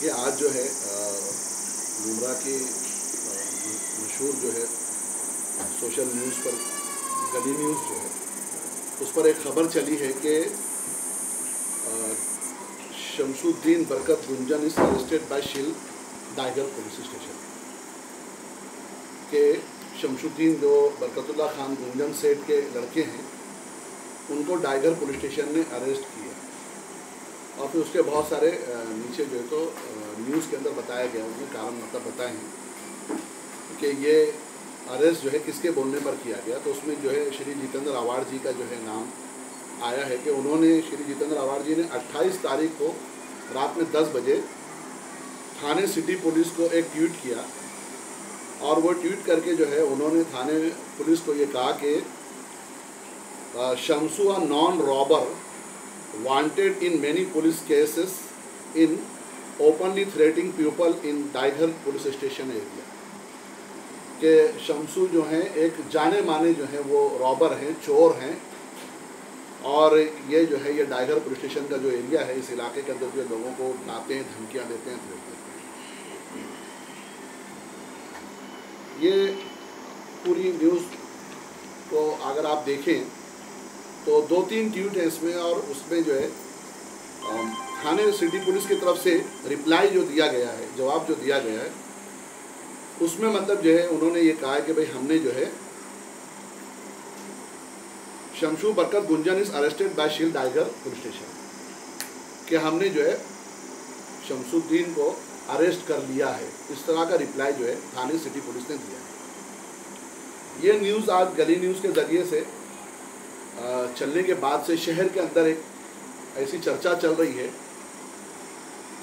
कि आज जो है मुमरा की मशहूर जो है सोशल न्यूज़ पर गली न्यूज़ जो है उस पर एक ख़बर चली है कि Shamsuddin Barkat Gunjan is arrested bye शील डाइगर पुलिस स्टेशन के शमसुद्दीन जो बरकतुल्लाह खान गुंजन सेठ के लड़के हैं उनको डाइगर पुलिस स्टेशन ने अरेस्ट किया और फिर उसके बहुत सारे नीचे जो है तो न्यूज़ के अंदर बताया गया, उसमें कारण मतलब बताए हैं कि ये अरेस्ट जो है किसके बोलने पर किया गया। तो उसमें जो है श्री जितेंद्र आवाड़ जी का जो है नाम आया है कि उन्होंने श्री जितेंद्र आवाड़ जी ने 28 तारीख को रात में 10 बजे थाने सिटी पुलिस को एक ट्वीट किया और वो ट्वीट करके जो है उन्होंने थाने पुलिस को ये कहा कि Shamsu a non robber wanted in many police cases in openly threatening people in Daigar police station area के शमसू जो हैं एक जाने माने जो हैं वो रॉबर हैं, चोर हैं और ये जो है ये डाइगर पुलिस स्टेशन का जो एरिया है इस इलाके के अंदर जो लोगों को डांटते हैं, धमकियां देते हैं, थ्रेट देते हैं। ये पूरी न्यूज़ को अगर आप देखें तो 2-3 ट्वीट है इसमें और उसमें जो है थाने सिटी पुलिस की तरफ से रिप्लाई जो दिया गया है, जवाब जो दिया गया है उसमें मतलब जो है उन्होंने ये कहा कि भाई हमने जो है शमसू बरकत गुंजन इज अरेस्टेड बाय शील डाइगर पुलिस स्टेशन कि हमने जो है शमसुद्दीन को अरेस्ट कर लिया है। इस तरह का रिप्लाई जो है थाने सिटी पुलिस ने दिया है। ये न्यूज़ आज गली न्यूज़ के ज़रिए से चलने के बाद से शहर के अंदर एक ऐसी चर्चा चल रही है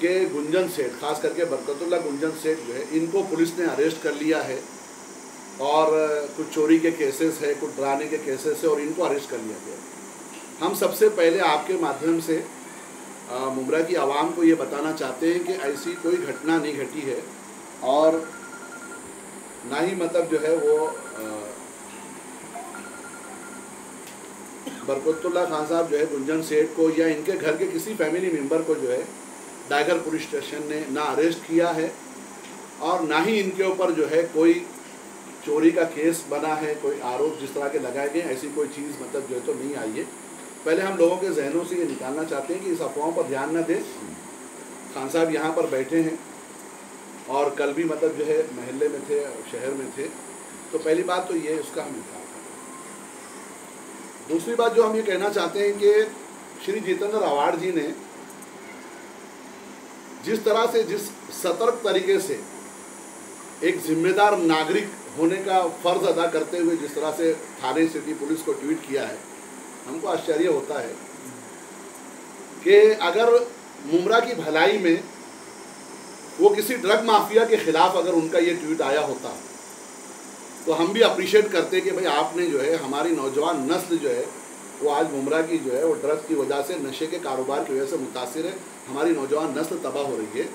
कि गुंजन सेठ, खास करके बरकतुल्लाह गुंजन सेठ जो है इनको पुलिस ने अरेस्ट कर लिया है और कुछ चोरी के केसेस है, कुछ डराने के केसेस है और इनको अरेस्ट कर लिया गया। हम सबसे पहले आपके माध्यम से मुमरा की आवाम को ये बताना चाहते हैं कि ऐसी कोई घटना नहीं घटी है और ना ही मतलब जो है वो बरकतुल्लाह खान साहब जो है गुंजन सेठ को या इनके घर के किसी फैमिली मेम्बर को जो है डाइगर पुलिस स्टेशन ने ना अरेस्ट किया है और ना ही इनके ऊपर जो है कोई चोरी का केस बना है, कोई आरोप जिस तरह के लगाए गए ऐसी कोई चीज़ मतलब जो है तो नहीं आई है। पहले हम लोगों के जहनों से ये निकालना चाहते हैं कि इस अफवाहों पर ध्यान न दें। खान साहब यहाँ पर बैठे हैं और कल भी मतलब जो है महल्ले में थे, शहर में थे, तो पहली बात तो ये उसका हम निकाल। दूसरी बात जो हम ये कहना चाहते हैं कि श्री जितेंद्र आवाड़ जी ने जिस तरह से, जिस सतर्क तरीके से एक जिम्मेदार नागरिक होने का फ़र्ज़ अदा करते हुए जिस तरह से थाने सिटी पुलिस को ट्वीट किया है, हमको आश्चर्य होता है कि अगर मुमरा की भलाई में वो किसी ड्रग माफिया के ख़िलाफ़ अगर उनका ये ट्वीट आया होता तो हम भी अप्रिशिएट करते कि भाई आपने जो है हमारी नौजवान नस्ल जो है वो आज मुमरा की जो है वो ड्रग्स की वजह से, नशे के कारोबार की वजह से मुतासिर है, हमारी नौजवान नस्ल तबाह हो रही है।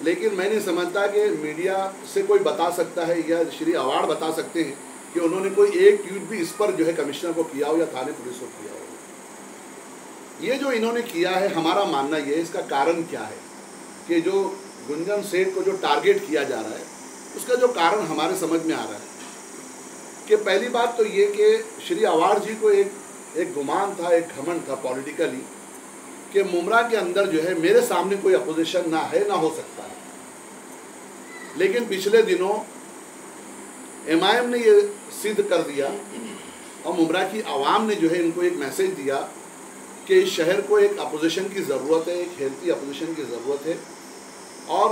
लेकिन मैं नहीं समझता कि मीडिया से कोई बता सकता है या श्री आवाड़ बता सकते हैं कि उन्होंने कोई एक ट्वीट भी इस पर जो है कमिश्नर को किया हो या थाने पुलिस को किया हो। ये जो इन्होंने किया है, हमारा मानना ये है, इसका कारण क्या है कि जो गुंजन सेठ को जो टारगेट किया जा रहा है उसका जो कारण हमारे समझ में आ रहा है कि पहली बात तो ये कि श्री आवाड़ जी को एक गुमान था, एक घमंड था पॉलिटिकली कि मुमरा के अंदर जो है मेरे सामने कोई अपोजिशन ना है, ना हो सकता है। लेकिन पिछले दिनों एमआईएम ने ये सिद्ध कर दिया और मुमरा की आवाम ने जो है इनको एक मैसेज दिया कि इस शहर को एक अपोजिशन की ज़रूरत है, एक हेल्थी अपोजिशन की ज़रूरत है और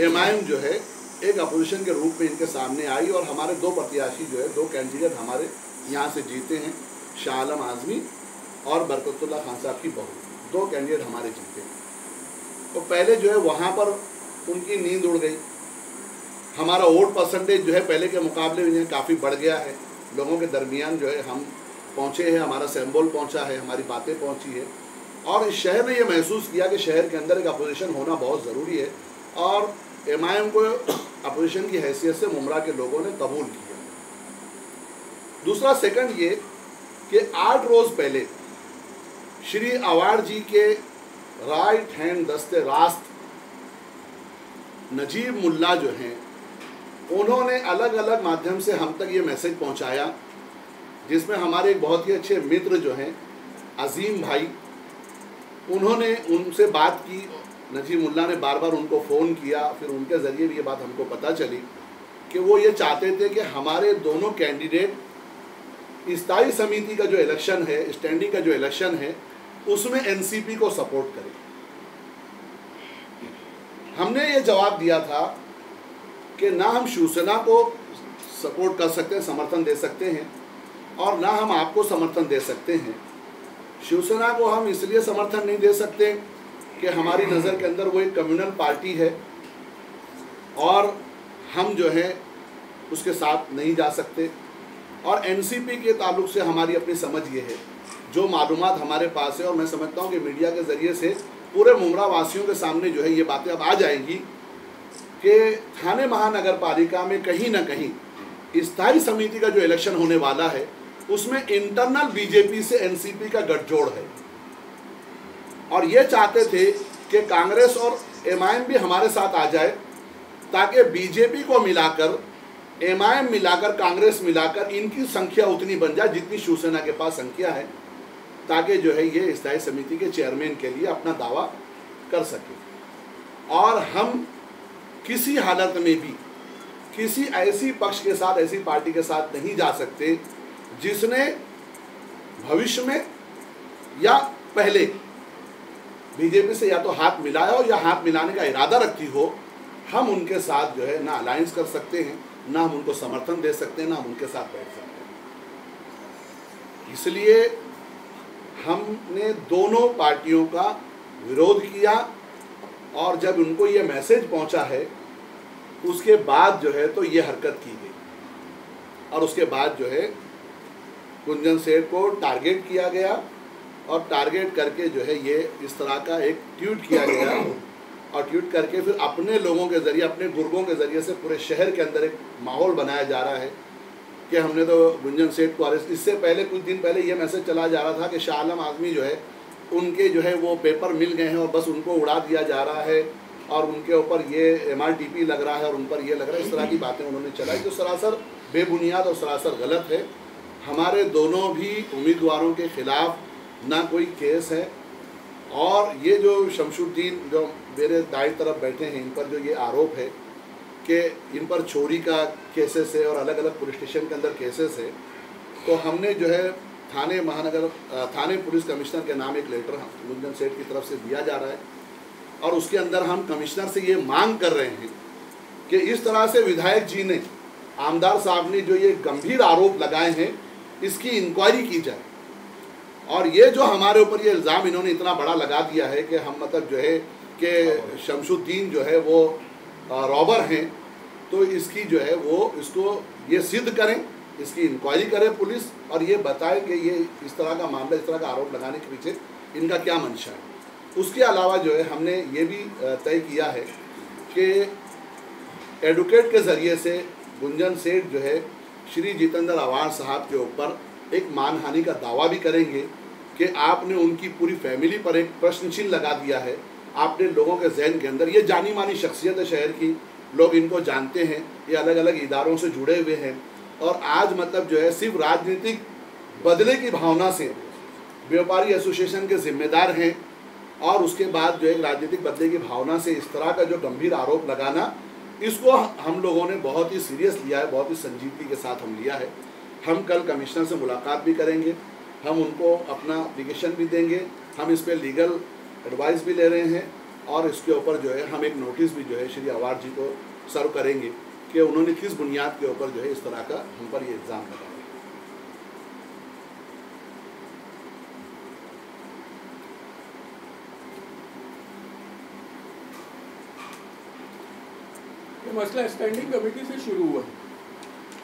एमआईएम जो है एक अपोजिशन के रूप में इनके सामने आई और हमारे 2 प्रत्याशी जो है, 2 कैंडिडेट हमारे यहाँ से जीते हैं, शाह आलम आज़मी और बरकतुल्लाह खान साहब की बहू, 2 कैंडिडेट हमारे जीते हैं। तो पहले जो है वहाँ पर उनकी नींद उड़ गई। हमारा वोट परसेंटेज जो है पहले के मुकाबले में काफ़ी बढ़ गया है, लोगों के दरमियान जो है हम पहुँचे हैं, हमारा सिंबल पहुँचा है, हमारी बातें पहुँची है और इस शहर ने ये महसूस किया कि शहर के अंदर एक अपोजिशन होना बहुत ज़रूरी है और एमआईएम को अपोजिशन की हैसियत से मुमरा के लोगों ने कबूल किया। दूसरा सेकंड ये कि 8 रोज़ पहले श्री आवाड़ जी के राइट हैंड दस्ते रास्त नजीब मुल्ला जो हैं उन्होंने अलग अलग माध्यम से हम तक ये मैसेज पहुंचाया, जिसमें हमारे एक बहुत ही अच्छे मित्र जो हैं अजीम भाई, उन्होंने उनसे बात की। नजीब मुल्ला ने बार बार उनको फ़ोन किया, फिर उनके ज़रिए भी ये बात हमको पता चली कि वो ये चाहते थे कि हमारे दोनों कैंडिडेट स्थायी समिति का जो इलेक्शन है, स्टैंडिंग का जो इलेक्शन है, उसमें एनसीपी को सपोर्ट करें। हमने ये जवाब दिया था कि ना हम शिवसेना को सपोर्ट कर सकते हैं, समर्थन दे सकते हैं, और ना हम आपको समर्थन दे सकते हैं। शिवसेना को हम इसलिए समर्थन नहीं दे सकते कि हमारी नज़र के अंदर वो एक कम्युनल पार्टी है और हम जो है उसके साथ नहीं जा सकते। और एनसीपी के ताल्लुक से हमारी अपनी समझ ये है, जो मालूमात हमारे पास है, और मैं समझता हूँ कि मीडिया के ज़रिए से पूरे मुमरा वासियों के सामने जो है ये बातें अब आ जाएंगी कि थाने महानगर पालिका में कहीं ना कहीं स्थायी समिति का जो इलेक्शन होने वाला है उसमें इंटरनल बीजेपी से एनसीपी का गठजोड़ है। और ये चाहते थे कि कांग्रेस और एमआईएम भी हमारे साथ आ जाए, ताकि बीजेपी को मिलाकर, एमआईएम मिलाकर, कांग्रेस मिलाकर इनकी संख्या उतनी बन जाए जितनी शिवसेना के पास संख्या है, ताकि जो है ये स्थायी समिति के चेयरमैन के लिए अपना दावा कर सके। और हम किसी हालत में भी किसी ऐसी पक्ष के साथ, ऐसी पार्टी के साथ नहीं जा सकते जिसने भविष्य में या पहले बीजेपी से या तो हाथ मिलाया हो या हाथ मिलाने का इरादा रखती हो। हम उनके साथ जो है ना अलायंस कर सकते हैं, ना हम उनको समर्थन दे सकते हैं, ना हम उनके साथ बैठ सकते हैं। इसलिए हमने दोनों पार्टियों का विरोध किया, और जब उनको ये मैसेज पहुंचा है उसके बाद जो है तो ये हरकत की गई, और उसके बाद जो है गुंजन सेठ को टारगेट किया गया, और टारगेट करके जो है ये इस तरह का एक ट्वीट किया गया, और ट्वीट करके फिर अपने लोगों के ज़रिए, अपने गुर्गों के ज़रिए से पूरे शहर के अंदर एक माहौल बनाया जा रहा है कि हमने तो गुंजन सेठ को अरेस्ट। इससे पहले कुछ दिन पहले ये मैसेज चला जा रहा था कि शाह आलम आज़मी जो है उनके जो है वो पेपर मिल गए हैं और बस उनको उड़ा दिया जा रहा है, और उनके ऊपर ये MRTP लग रहा है और उन पर ये लग रहा है। इस तरह की बातें उन्होंने चलाई जो सरासर बेबुनियाद और सरासर गलत है। हमारे दोनों भी उम्मीदवारों के खिलाफ ना कोई केस है, और ये जो शमशुद्दीन जो मेरे दाएं तरफ बैठे हैं, इन पर जो ये आरोप है कि इन पर चोरी का केसेस है और अलग अलग पुलिस स्टेशन के अंदर केसेस है, तो हमने जो है थाने पुलिस कमिश्नर के नाम एक लेटर गुंजन सेठ की तरफ से दिया जा रहा है, और उसके अंदर हम कमिश्नर से ये मांग कर रहे हैं कि इस तरह से विधायक जी ने, आमदार साहब ने जो ये गंभीर आरोप लगाए हैं, इसकी इंक्वायरी की जाए। और ये जो हमारे ऊपर ये इल्ज़ाम इन्होंने इतना बड़ा लगा दिया है कि हम मतलब जो है कि शमशुद्दीन जो है वो रॉबर हैं, तो इसकी जो है वो इसको ये सिद्ध करें, इसकी इंक्वायरी करे पुलिस, और ये बताए कि ये इस तरह का मामला, इस तरह का आरोप लगाने के पीछे इनका क्या मंशा है। उसके अलावा जो है हमने ये भी तय किया है कि एडवोकेट के ज़रिए से गुंजन सेठ जो है श्री जितेंद्र आवाड़ साहब के ऊपर एक मानहानि का दावा भी करेंगे कि आपने उनकी पूरी फैमिली पर एक प्रश्न चिन्ह लगा दिया है। आपने लोगों के जहन के अंदर, ये जानी मानी शख्सियत है शहर की, लोग इनको जानते हैं, ये अलग अलग इदारों से जुड़े हुए हैं, और आज मतलब जो है सिर्फ राजनीतिक बदले की भावना से व्यापारी एसोसिएशन के जिम्मेदार हैं, और उसके बाद जो है राजनीतिक बदले की भावना से इस तरह का जो गंभीर आरोप लगाना, इसको हम लोगों ने बहुत ही सीरियस लिया है, बहुत ही संजीदगी के साथ हम लिया है। हम कल कमिश्नर से मुलाकात भी करेंगे, हम उनको अपना एप्लीकेशन भी देंगे, हम इस पर लीगल एडवाइस भी ले रहे हैं, और इसके ऊपर जो है हम एक नोटिस भी जो है श्री आवाड़ जी को सर्व करेंगे कि उन्होंने किस बुनियाद के ऊपर जो है इस तरह का हम पर ये इल्ज़ाम लगाया। ये मसला स्टैंडिंग कमेटी से शुरू हुआ।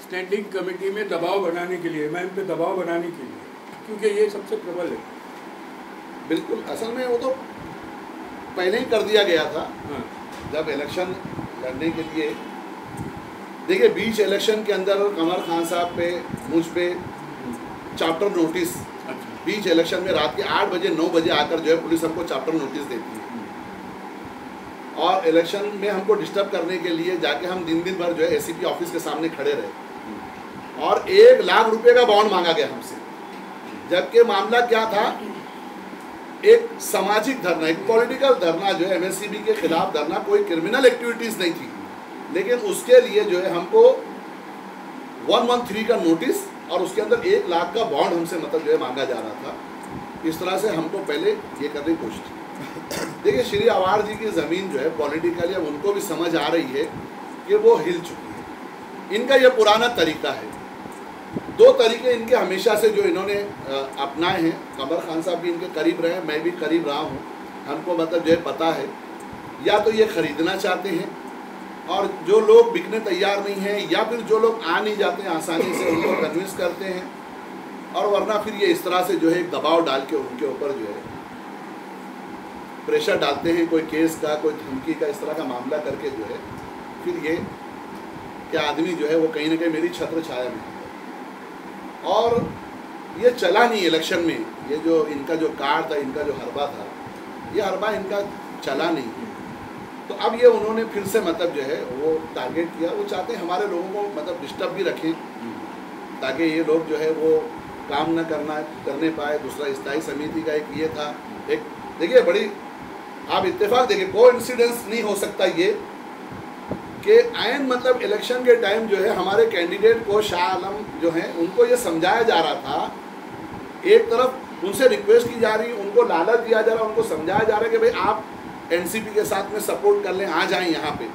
स्टैंडिंग कमेटी में दबाव बनाने के लिए, एमआईएम पे दबाव बनाने के लिए, क्योंकि ये सबसे प्रबल है। बिल्कुल, असल में वो तो पहले ही कर दिया गया था। हाँ। जब इलेक्शन लड़ने के लिए, देखिए बीच इलेक्शन के अंदर कमर खान साहब पे, मुझ पे चैप्टर नोटिस, बीच इलेक्शन में रात के 8 बजे 9 बजे आकर जो है पुलिस हमको चैप्टर नोटिस देती है, और इलेक्शन में हमको डिस्टर्ब करने के लिए जाके हम दिन भर जो है एसीपी ऑफिस के सामने खड़े रहे और 1 लाख रुपए का बॉन्ड मांगा गया हमसे, जबकि मामला क्या था, एक सामाजिक धरना, एक पॉलिटिकल धरना जो है एमएससीबी के खिलाफ धरना, कोई क्रिमिनल एक्टिविटीज नहीं थी, लेकिन उसके लिए जो है हमको 113 का नोटिस और उसके अंदर 1 लाख का बॉन्ड हमसे मतलब जो है मांगा जा रहा था। इस तरह से हमको पहले ये करने की कोशिश की। देखिए श्री आवार जी की ज़मीन जो है पॉलिटिकली अब उनको भी समझ आ रही है कि वो हिल चुकी है। इनका ये पुराना तरीका है, 2 तरीके इनके हमेशा से जो इन्होंने अपनाए हैं। कमर खान साहब भी इनके करीब रहे, मैं भी करीब रहा हूँ, हमको मतलब जो है पता है, या तो ये ख़रीदना चाहते हैं और जो लोग बिकने तैयार नहीं हैं, या फिर जो लोग आ नहीं जाते हैं आसानी से उनको कन्विंस करते हैं, और वरना फिर ये इस तरह से जो है एक दबाव डाल के उनके ऊपर जो है प्रेशर डालते हैं, कोई केस का, कोई धमकी का, इस तरह का मामला करके जो है फिर ये क्या आदमी जो है वो कहीं ना कहीं मेरी छत्र छाया में है। और ये चला नहीं इलेक्शन में, ये जो इनका जो कार्ड था, इनका जो हरबा था, ये हरबा इनका चला नहीं। तो अब ये उन्होंने फिर से मतलब जो है वो टारगेट किया। वो चाहते हैं हमारे लोगों को मतलब डिस्टर्ब भी रखें ताकि ये लोग जो है वो काम न करने पाए। दूसरा स्थायी समिति का एक ये था, एक देखिए बड़ी आप इत्तेफाक देखिए, कोइंसिडेंस नहीं हो सकता ये कि आयन मतलब इलेक्शन के टाइम जो है हमारे कैंडिडेट को शाह आलम जो हैं उनको ये समझाया जा रहा था, एक तरफ उनसे रिक्वेस्ट की जा रही, उनको लालच दिया जा रहा, उनको समझाया जा रहा है कि भाई आप एनसीपी के साथ में सपोर्ट कर लें, आ जाएं यहाँ पे।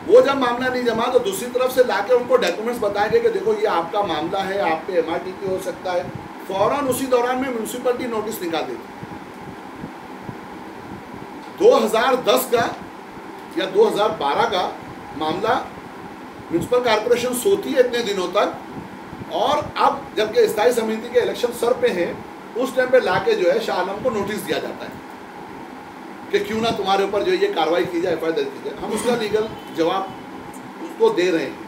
वो जब मामला नहीं जमा तो दूसरी तरफ से लाके उनको डॉक्यूमेंट्स बताए गए कि देखो ये आपका मामला है, आप पे MRTP हो सकता है। फौरन उसी दौरान में म्यूनसिपलिटी नोटिस निकाल देती। 2010 का या 2012 का मामला म्यूनसिपल कॉर्पोरेशन सोती है इतने दिनों तक, और अब जबकि स्थायी समिति के इलेक्शन सर पे हैं, उस टाइम पे लाके जो है शाह आलम को नोटिस दिया जाता है कि क्यों ना तुम्हारे ऊपर जो है ये कार्रवाई की जाए, FIR दर्ज की जाए। हम उसका लीगल जवाब उसको दे रहे हैं।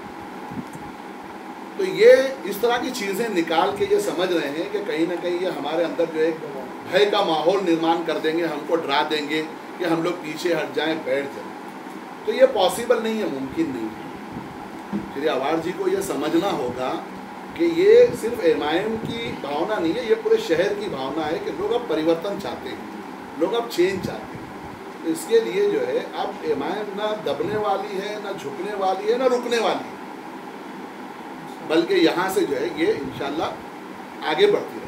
तो ये इस तरह की चीज़ें निकाल के ये समझ रहे हैं कि कहीं ना कहीं ये हमारे अंदर जो एक भय का माहौल निर्माण कर देंगे, हमको डरा देंगे कि हम लोग पीछे हट जाएं, बैठ जाएं। तो ये पॉसिबल नहीं है, मुमकिन नहीं है। श्री आवार जी को ये समझना होगा कि ये सिर्फ MIM की भावना नहीं है, ये पूरे शहर की भावना है कि लोग अब परिवर्तन चाहते हैं, लोग अब चेंज चाहते हैं। तो इसके लिए जो है अब MIM ना दबने वाली है, ना झुकने वाली है, ना रुकने वाली है, बल्कि यहाँ से जो है ये इंशाल्लाह आगे बढ़ती रहेगी।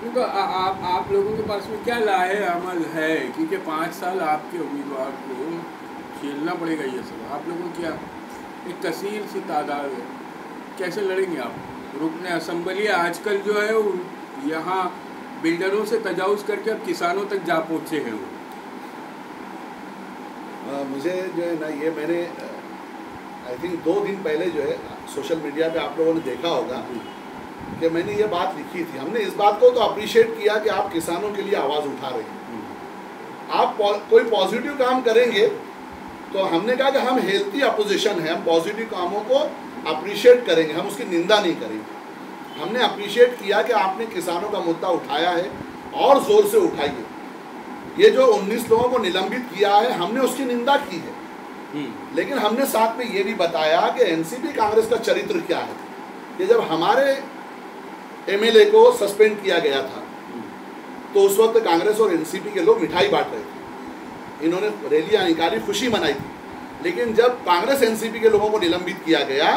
तो आप लोगों के पास में क्या लाहे अमल है, क्योंकि 5 साल आपके उम्मीदवार को झेलना पड़ेगा ये सब। आप लोगों की एक कसीर सी तादाद है, कैसे लड़ेंगे आप? रुकने असम्बली आजकल जो है वो यहाँ बिल्डरों से तजावुज़ करके अब किसानों तक जा पहुँचे हैं वो। मुझे जो है ना ये मैंने आई थिंक 2 दिन पहले जो है सोशल मीडिया पे आप लोगों ने देखा होगा कि मैंने ये बात लिखी थी। हमने इस बात को तो अप्रिशिएट किया कि आप किसानों के लिए आवाज़ उठा रहे हैं, आप कोई पॉजिटिव काम करेंगे। तो हमने कहा कि हम हेल्थी अपोजिशन है, हम पॉजिटिव कामों को अप्रिशिएट करेंगे, हम उसकी निंदा नहीं करेंगे। हमने अप्रिशिएट किया कि आपने किसानों का मुद्दा उठाया है और ज़ोर से उठाइए। ये जो 19 लोगों को निलंबित किया है हमने उसकी निंदा की है, लेकिन हमने साथ में ये भी बताया कि एनसीपी कांग्रेस का चरित्र क्या है। कि जब हमारे MLA को सस्पेंड किया गया था तो उस वक्त कांग्रेस और एनसीपी के लोग मिठाई बांट रहे थे, इन्होंने रैलियां निकाली, खुशी मनाई थी। लेकिन जब कांग्रेस एनसीपी के लोगों को निलंबित किया गया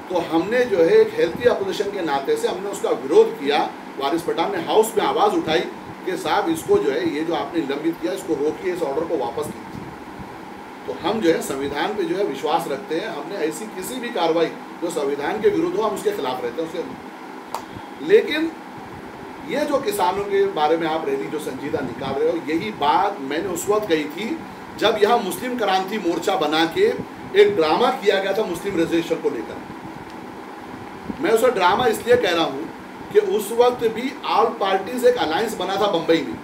तो हमने जो है एक हेल्थी अपोजिशन के नाते से हमने उसका विरोध किया। वारिस पठान ने हाउस में आवाज़ उठाई कि साहब इसको जो है ये जो आपने निलंबित किया इसको रोकिए, इस ऑर्डर को वापस कीजिए। तो हम जो है संविधान पे जो है विश्वास रखते हैं। हमने ऐसी किसी भी कार्रवाई जो संविधान के विरुद्ध हो हम उसके खिलाफ रहते हैं उसके। लेकिन ये जो किसानों के बारे में आप रैली जो संजीदा निकाल रहे हो, यही बात मैंने उस वक्त कही थी जब यहाँ मुस्लिम क्रांति मोर्चा बना के एक ड्रामा किया गया था मुस्लिम रिजर्वेशन को लेकर। मैं उस ड्रामा इसलिए कह रहा हूँ कि उस वक्त भी ऑल पार्टीज एक अलायंस बना था बम्बई में,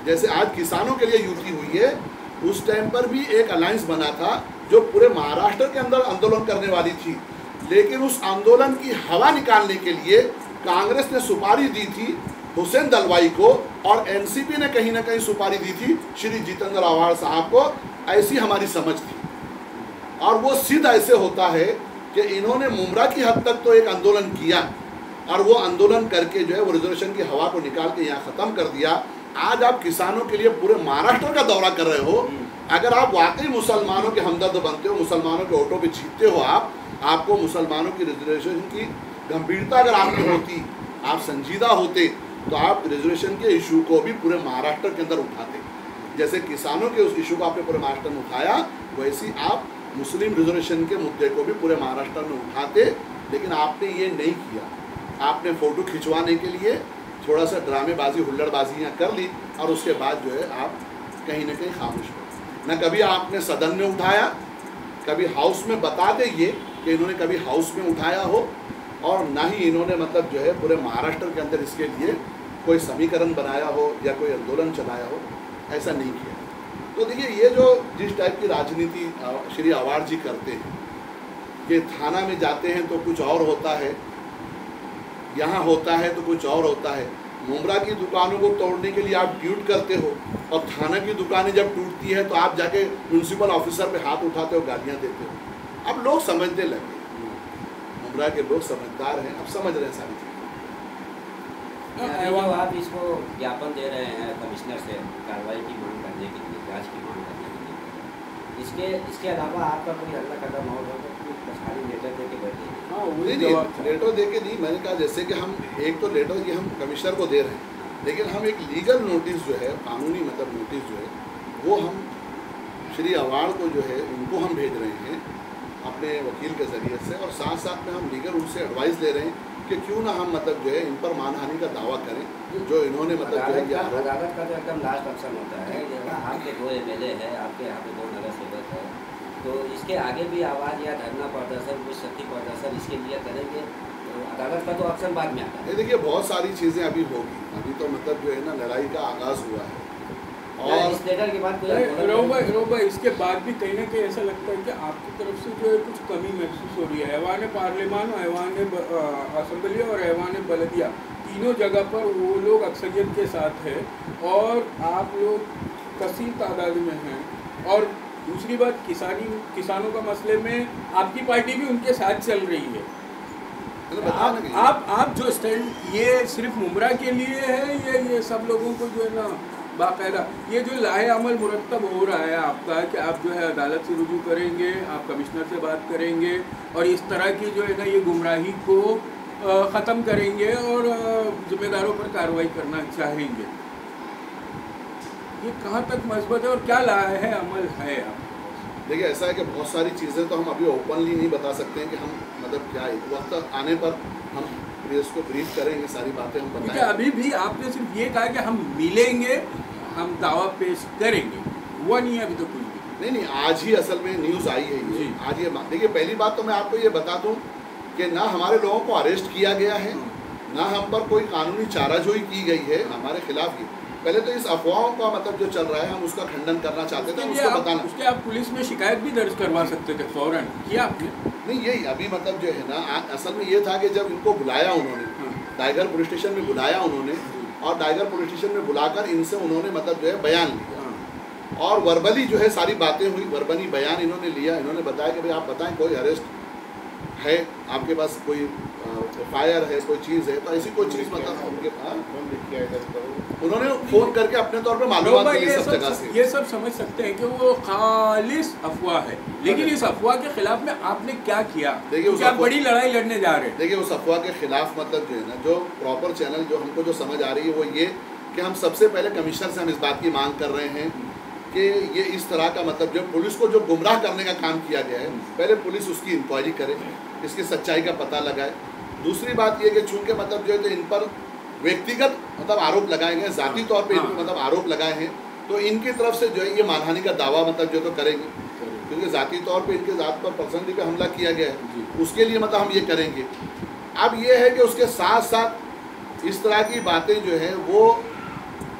जैसे आज किसानों के लिए युति हुई है, उस टाइम पर भी एक अलायंस बना था जो पूरे महाराष्ट्र के अंदर आंदोलन करने वाली थी। लेकिन उस आंदोलन की हवा निकालने के लिए कांग्रेस ने सुपारी दी थी हुसैन दलवाई को, और एनसीपी ने कहीं ना कहीं सुपारी दी थी श्री जितेंद्र आव्हाड साहब को। ऐसी हमारी समझ थी। और वो सिद्ध ऐसे होता है कि इन्होंने मुमरा की हद तक तो एक आंदोलन किया, और वो आंदोलन करके जो है वो रिजर्वेशन की हवा को निकाल के यहाँ ख़त्म कर दिया। आज आप किसानों के लिए पूरे महाराष्ट्र का दौरा कर रहे हो। अगर आप वाकई मुसलमानों के हमदर्द बनते हो, मुसलमानों के वोटों पे जीतते हो, आपको मुसलमानों की रिजर्वेशन की गंभीरता अगर आपकी होती, आप संजीदा होते, तो आप रिजर्वेशन के इशू को भी पूरे महाराष्ट्र के अंदर उठाते। जैसे किसानों के उस इशू को आपने पूरे महाराष्ट्र में उठाया, वैसे आप मुस्लिम रिजर्वेशन के मुद्दे को भी पूरे महाराष्ट्र में उठाते। लेकिन आपने ये नहीं किया। आपने फ़ोटो खिंचवाने के लिए थोड़ा सा ड्रामेबाजी, हुल्लड़बाजियाँ कर ली, और उसके बाद जो है आप कहीं ना कहीं खामोश हो। न कभी आपने सदन में उठाया, कभी हाउस में बताते ये कि इन्होंने कभी हाउस में उठाया हो, और ना ही इन्होंने मतलब जो है पूरे महाराष्ट्र के अंदर इसके लिए कोई समीकरण बनाया हो या कोई आंदोलन चलाया हो, ऐसा नहीं किया। तो देखिए, ये जो जिस टाइप की राजनीति श्री आव्हाड जी करते हैं, कि थाना में जाते हैं तो कुछ और होता है, यहाँ होता है तो कुछ और होता है। मुमरा की दुकानों को तोड़ने के लिए आप ट्वीट करते हो, और थाना की दुकानें जब टूटती है तो आप जाके म्यूनसिपल ऑफिसर पे हाथ उठाते हो, गालियाँ देते हो। अब लोग समझने लगे, मुमरा के लोग समझदार हैं, अब समझ रहे हैं सारी चीज़ें। आप इसको ज्ञापन दे रहे हैं कमिश्नर से कार्रवाई की मांग करने के लिए, जांच की मांग करने के लिए, इसके अलावा आपका कोई अगला कदम और होगा? खाली लेटर दे के बैठे? नहीं, लेटर दे के नहीं। मैंने कहा जैसे कि हम एक तो लेटर ये हम कमिश्नर को दे रहे हैं, लेकिन हम एक लीगल नोटिस जो है, कानूनी मतलब नोटिस जो है, वो हम श्री आव्हाड को जो है उनको हम भेज रहे हैं अपने वकील के ज़रिए से, और साथ साथ में हम लीगल उनसे एडवाइस ले रहे हैं कि क्यों ना हम मतलब जो है इन पर मानहानि का दावा करें, जो इन्होंने मतलब जो है अदालत का तो एकदम लास्ट ऑप्शन होता है। आपके 2 MLA है, आपके यहाँ पे 2 नगर सेवक है, तो इसके आगे भी आवाज़ या धरना प्रदर्शन, कुछ शक्ति प्रदर्शन इसके लिए करेंगे? तो अदालत का तो ऑप्शन बाद में आता है। देखिए, बहुत सारी चीज़ें अभी होगी। अभी तो मतलब जो है ना लड़ाई का आगाज़ हुआ है, और इस लेटर के बाद रोबा इसके बाद भी कहीं ना कहीं ऐसा लगता है कि आपकी तरफ से जो है कुछ कमी महसूस हो रही है। ऐवान पार्लियामान, ऐवान असम्बली और ऐवान बलदिया, तीनों जगह पर वो लोग अक्सरियत के साथ है, और आप लोग कसीर तादाद में हैं। और दूसरी बात, किसानों का मसले में आपकी पार्टी भी उनके साथ चल रही है। आप जो स्टैंड ये सिर्फ मुमरा के लिए है, ये सब लोगों को जो है ना बाकायदा ये जो लाहे अमल मुरतब हो रहा है आपका, कि आप जो है अदालत से रुजू करेंगे, आप कमिश्नर से बात करेंगे, और इस तरह की जो है ना ये गुमराही को ख़त्म करेंगे और जिम्मेदारों पर कार्रवाई करना चाहेंगे, ये कहाँ तक मजबूत है और क्या लाहे है अमल है? आप देखिए, ऐसा है कि बहुत सारी चीज़ें तो हम अभी ओपनली नहीं बता सकते हैं कि हम मतलब क्या है, वक्त आने पर हम प्रेस को ब्रीफ करेंगे, सारी बातें हम बताएंगे। अभी भी आपने सिर्फ ये कहा कि हम मिलेंगे, हम दावा पेश करेंगे, वो नहीं है अभी तो कुछ भी नहीं। आज ही असल में न्यूज़ आई है ये, आज ये बात। देखिए, पहली बात तो मैं आपको ये बता दूं कि ना हमारे लोगों को अरेस्ट किया गया है, ना हम पर कोई कानूनी चाराजोई की गई है हमारे खिलाफ ही। पहले तो इस अफवाहों का मतलब जो चल रहा है, हम उसका खंडन करना चाहते थे, उसको बताना। उसके आप पुलिस में शिकायत भी दर्ज करवा सकते थे फौरन, किया आपने? नहीं, यही अभी मतलब जो है ना, असल में ये था कि जब इनको बुलाया उन्होंने, टाइगर पुलिस स्टेशन में बुलाया उन्होंने, और टाइगर पुलिस स्टेशन में बुलाकर इनसे उन्होंने मतलब जो है बयान लिया, और वर्बली जो है सारी बातें हुई, वर्बली बयान इन्होंने लिया। इन्होंने बताया कि भाई आप बताएं कोई अरेस्ट है आपके पास, कोई फायर है, कोई चीज़ है, तो ऐसी कोई चीज़ मतलब उनके उन्होंने फ़ोन करके अपने तौर पे मालूमात ली सब जगह से। ये सब समझ सकते हैं कि वो खालिस अफवाह है, लेकिन इस अफवाह के खिलाफ में आपने क्या किया? देखिए, आप बड़ी लड़ाई लड़ने जा रहे हैं। देखिए, उस अफवाह के खिलाफ मतलब जो है ना, जो प्रॉपर चैनल जो हमको जो समझ आ रही है वो ये कि हम सबसे पहले कमिश्नर से हम इस बात की मांग कर रहे हैं कि ये इस तरह का मतलब जो पुलिस को जो गुमराह करने का काम किया गया है, पहले पुलिस उसकी इंक्वायरी करे, इसकी सच्चाई का पता लगाए। दूसरी बात ये कि चूँकि मतलब जो है तो इन पर व्यक्तिगत मतलब आरोप लगाए गए, जाती तौर पे इन पर मतलब आरोप लगाए हैं, तो इनकी तरफ से जो है ये मानहानि का दावा मतलब जो तो करेंगे, क्योंकि जाती तौर पे इनके ज़ात पर पर्सनली पे हमला किया गया है, उसके लिए मतलब हम ये करेंगे। अब ये है कि उसके साथ साथ इस तरह की बातें जो है वो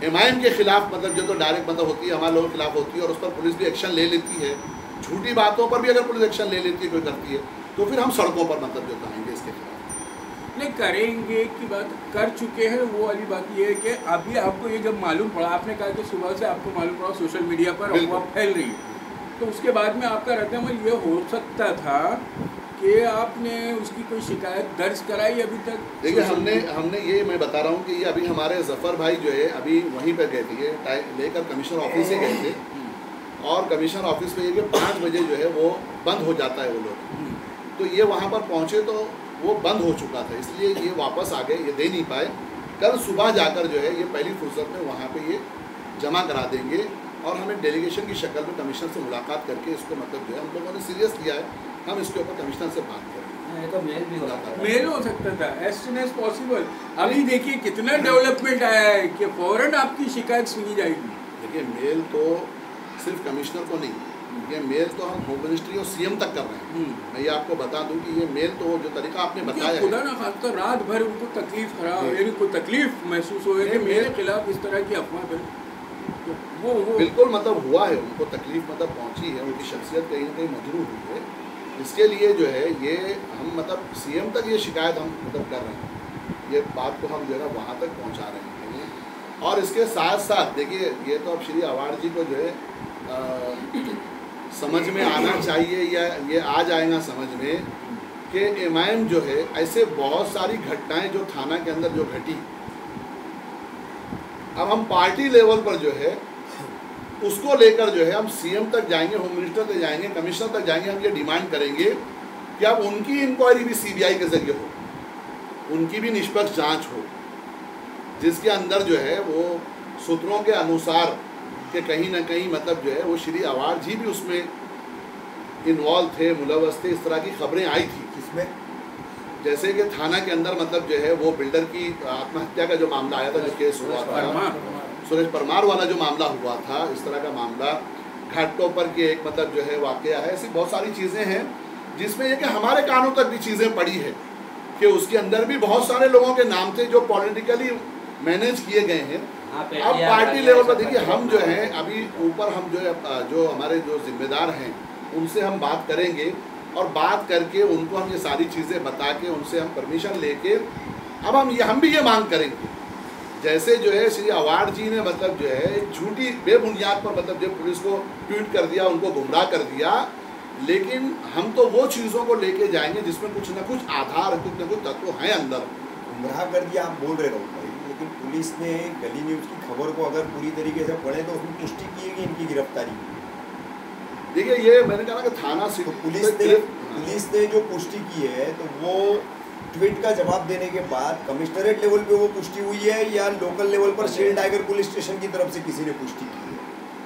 MIM के खिलाफ मतलब जो तो डायरेक्ट मतलब होती है, हमारे लोगों के खिलाफ होती है, और उस पर पुलिस भी एक्शन ले लेती है। झूठी बातों पर भी अगर पुलिस एक्शन ले लेती है, कोई करती है, तो फिर हम सड़कों पर मतलब जो आएंगे इसके खिलाफ। नहीं करेंगे की बात कर चुके हैं, वो वाली बात ये है कि अभी आपको ये जब मालूम पड़ा, आपने कहा कि सुबह से आपको मालूम पड़ा सोशल मीडिया पर अफवाह फैल रही है, तो उसके बाद में आपका रद्द-ए-अमल ये हो सकता था कि आपने उसकी कोई शिकायत दर्ज कराई अभी तक? देखिए हमने ये मैं बता रहा हूँ कि ये अभी हमारे जफ़र भाई जो है अभी वहीं पर गए थे, ये लेकर कमिश्नर ऑफिस से गए थे, और कमिश्नर ऑफिस पे ये कि 5 बजे जो है वो बंद हो जाता है वो लोग, तो ये वहाँ पर पहुँचे तो वो बंद हो चुका था, इसलिए ये वापस आ गए, ये दे नहीं पाए। कल सुबह जाकर जो है ये पहली फुर्सत में वहाँ पे ये जमा करा देंगे, और हमें डेलीगेशन की शक्ल में कमिश्नर से मुलाकात करके इसको मतलब जो है हम लोगों ने सीरियस लिया है, हम इसके ऊपर कमिश्नर से बात करेंगे। तो मेल भी होता है, मेल हो सकता था एज सुन एज पॉसिबल। अभी देखिए कितना डेवलपमेंट आया है कि फौरन आपकी शिकायत सुनी जाएगी। देखिए मेल तो सिर्फ कमिश्नर को नहीं, ये मेल तो हम होम मिनिस्ट्री और सीएम तक कर रहे हैं। मैं ये आपको बता दूं कि ये मेल तो जो तरीका आपने बताया खुदा ना खास्ता रात भर उनको तकलीफ खराब यानी कोई तकलीफ महसूस हो कि मेरे खिलाफ इस तरह की अफवाह है, वो बिल्कुल मतलब हुआ है, उनको तकलीफ मतलब पहुंची है, उनकी शख्सियत कहीं ना कहीं मजरूह हुई है। इसके लिए जो है ये हम मतलब सीएम तक ये शिकायत हम मतलब कर रहे हैं, ये बात को हम जो है ना वहाँ तक पहुँचा रहे हैं। और इसके साथ साथ देखिए ये तो अब श्री अवार्ड जी को जो है समझ में आना चाहिए, या ये आ जाएगा समझ में कि एमआईएम जो है ऐसे बहुत सारी घटनाएं जो थाना के अंदर जो घटी, अब हम पार्टी लेवल पर जो है उसको लेकर जो है हम सीएम तक जाएंगे, होम मिनिस्टर तक जाएंगे, कमिश्नर तक जाएंगे, हम ये डिमांड करेंगे कि अब उनकी इंक्वायरी भी सीबीआई के जरिए हो, उनकी भी निष्पक्ष जांच हो, जिसके अंदर जो है वो सूत्रों के अनुसार कि कहीं ना कहीं मतलब जो है वो श्री अवार्ड जी भी उसमें इन्वॉल्व थे, मुलव्वस थे, इस तरह की खबरें आई थी। किसमें? जैसे कि थाना के अंदर मतलब जो है वो बिल्डर की आत्महत्या का जो मामला आया था, जो केस हुआ था, सुरेश परमार वाला जो मामला हुआ था, इस तरह का मामला, घाटों की एक मतलब जो है वाकया है, ऐसी बहुत सारी चीज़ें हैं जिसमें ये कि हमारे कानों तक भी चीज़ें पड़ी है कि उसके अंदर भी बहुत सारे लोगों के नाम थे जो पॉलिटिकली मैनेज किए गए हैं। अब पार्टी लेवल पर देखिए हम जो है अभी ऊपर हम जो है जो हमारे जो जिम्मेदार हैं उनसे हम बात करेंगे, और बात करके उनको हम ये सारी चीज़ें बता के उनसे हम परमिशन लेके अब हम भी ये मांग करेंगे, जैसे जो है श्री अवार्ड जी ने मतलब जो है एक झूठी बेबुनियाद पर मतलब जो पुलिस को ट्वीट कर दिया, उनको गुमराह कर दिया, लेकिन हम तो वो चीज़ों को लेके जाएंगे जिसमें कुछ ना कुछ आधार, कुछ ना कुछ तत्व हैं अंदर। गुमराह कर दिया आप बोल रहे हो भाई, लेकिन पुलिस ने गली न्यूज़ की खबर को अगर पूरी तरीके से पढ़े तो उसमें पुष्टि की है कि इनकी गिरफ्तारी। देखिए ये मैंने कहा ना कि थाना से तो पुलिस ने जो पुष्टि की है तो वो ट्वीट का जवाब देने के बाद कमिश्नरेट लेवल पे वो पुष्टि हुई है या लोकल लेवल पर शेल टाइगर पुलिस स्टेशन की तरफ से किसी ने पुष्टि की है?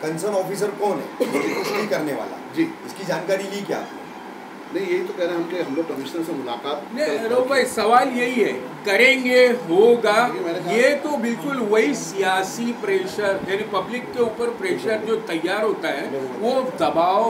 कंसर्न ऑफिसर कौन है पुष्टि करने वाला? जी, इसकी जानकारी ली क्या आपने? नहीं यही तो कह रहे हैं हम कि हम लोग कमिश्नर से मुलाकात नहीं रो भाई, सवाल यही है, करेंगे होगा, ये तो बिल्कुल वही सियासी प्रेशर यानी पब्लिक के ऊपर प्रेशर जो तैयार होता है वो दबाव